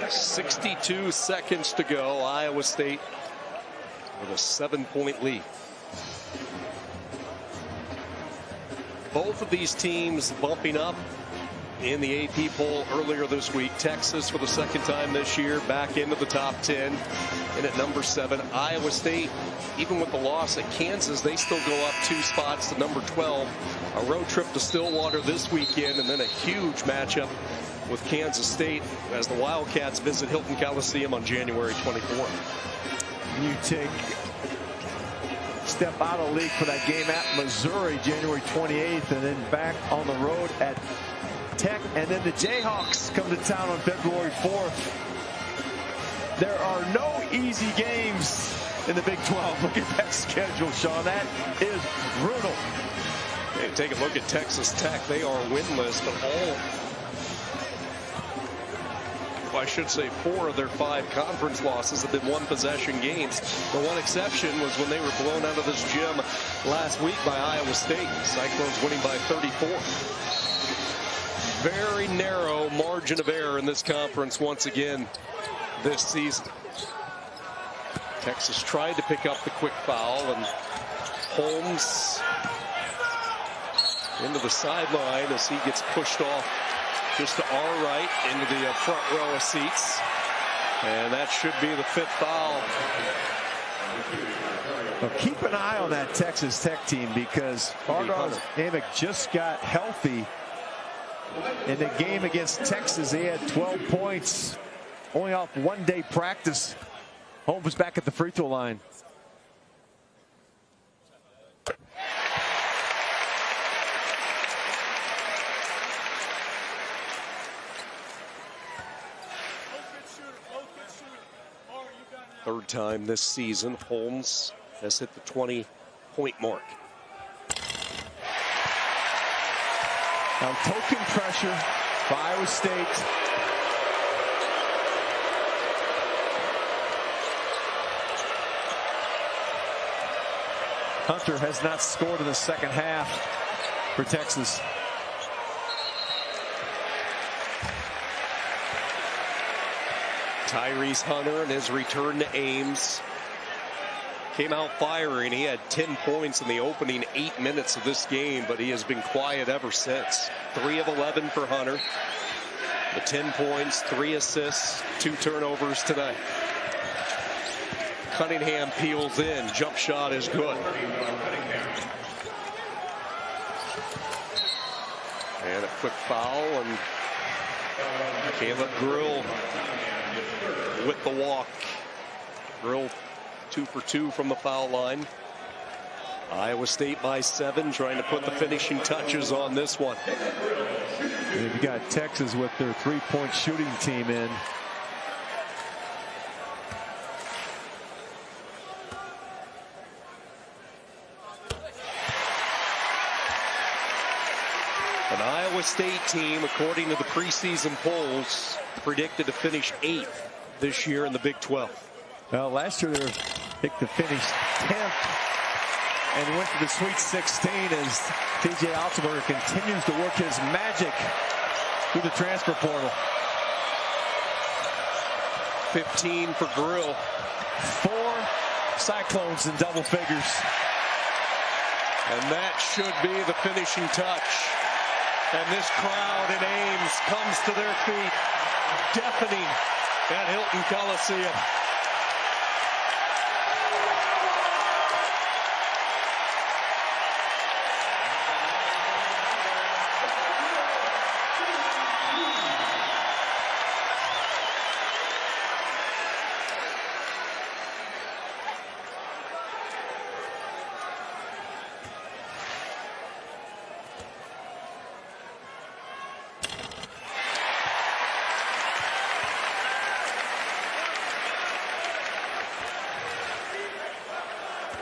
62 seconds to go. Iowa State with a 7-point lead. Both of these teams bumping up in the AP poll earlier this week. Texas for the 2nd time this year back into the top 10 and at number 7. Iowa State, even with the loss at Kansas, they still go up 2 spots to number 12. A road trip to Stillwater this weekend, and then a huge matchup with Kansas State as the Wildcats visit Hilton Coliseum on January 24th. You take step out of the league for that game at Missouri January 28th, and then back on the road at Tech, and then the Jayhawks come to town on February 4th. There are no easy games in the Big 12. Look at that schedule, Sean. That is brutal. Hey, take a look at Texas Tech. They are winless, but I should say 4 of their 5 conference losses have been 1-possession games. The one exception was when they were blown out of this gym last week by Iowa State. Cyclones winning by 34. Very narrow margin of error in this conference once again this season. Texas tried to pick up the quick foul, and Holmes into the sideline as he gets pushed off just to our right into the front row of seats. And that should be the 5th foul. Well, keep an eye on that Texas Tech team, because Argyle Amick just got healthy. In the game against Texas, he had 12 points, only off 1-day practice. Holmes was back at the free throw line. Third time this season, Holmes has hit the 20-point mark. Now token pressure by Iowa State. Hunter has not scored in the 2nd half for Texas. Tyrese Hunter and his return to Ames came out firing. He had 10 points in the opening 8 minutes of this game, but he has been quiet ever since. 3 of 11 for Hunter. The 10 points, 3 assists, 2 turnovers tonight. Cunningham peels in. Jump shot is good. And a quick foul, and Caleb Grill with the walk. Grill 2 for 2 from the foul line. Iowa State by 7, trying to put the finishing touches on this one. You've got Texas with their 3-point shooting team in. An Iowa State team, according to the preseason polls, predicted to finish 8th this year in the Big 12. Well, last year they were picked to finish 10th and went to the Sweet 16 as T.J. Altenberger continues to work his magic through the transfer portal. 15 for Grill. 4 Cyclones in double figures. And that should be the finishing touch. And this crowd in Ames comes to their feet, deafening at Hilton Coliseum.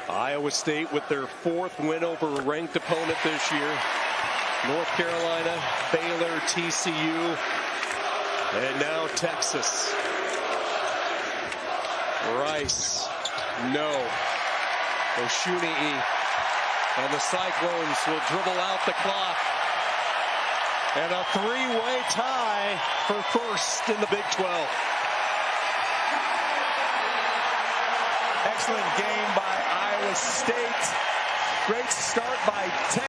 Iowa State with their 4th win over a ranked opponent this year. North Carolina, Baylor, TCU, and now Texas. Rice, no. Oshuni'i, and the Cyclones will dribble out the clock. And a 3-way tie for first in the Big 12. Excellent game by Iowa State. Great start by Texas.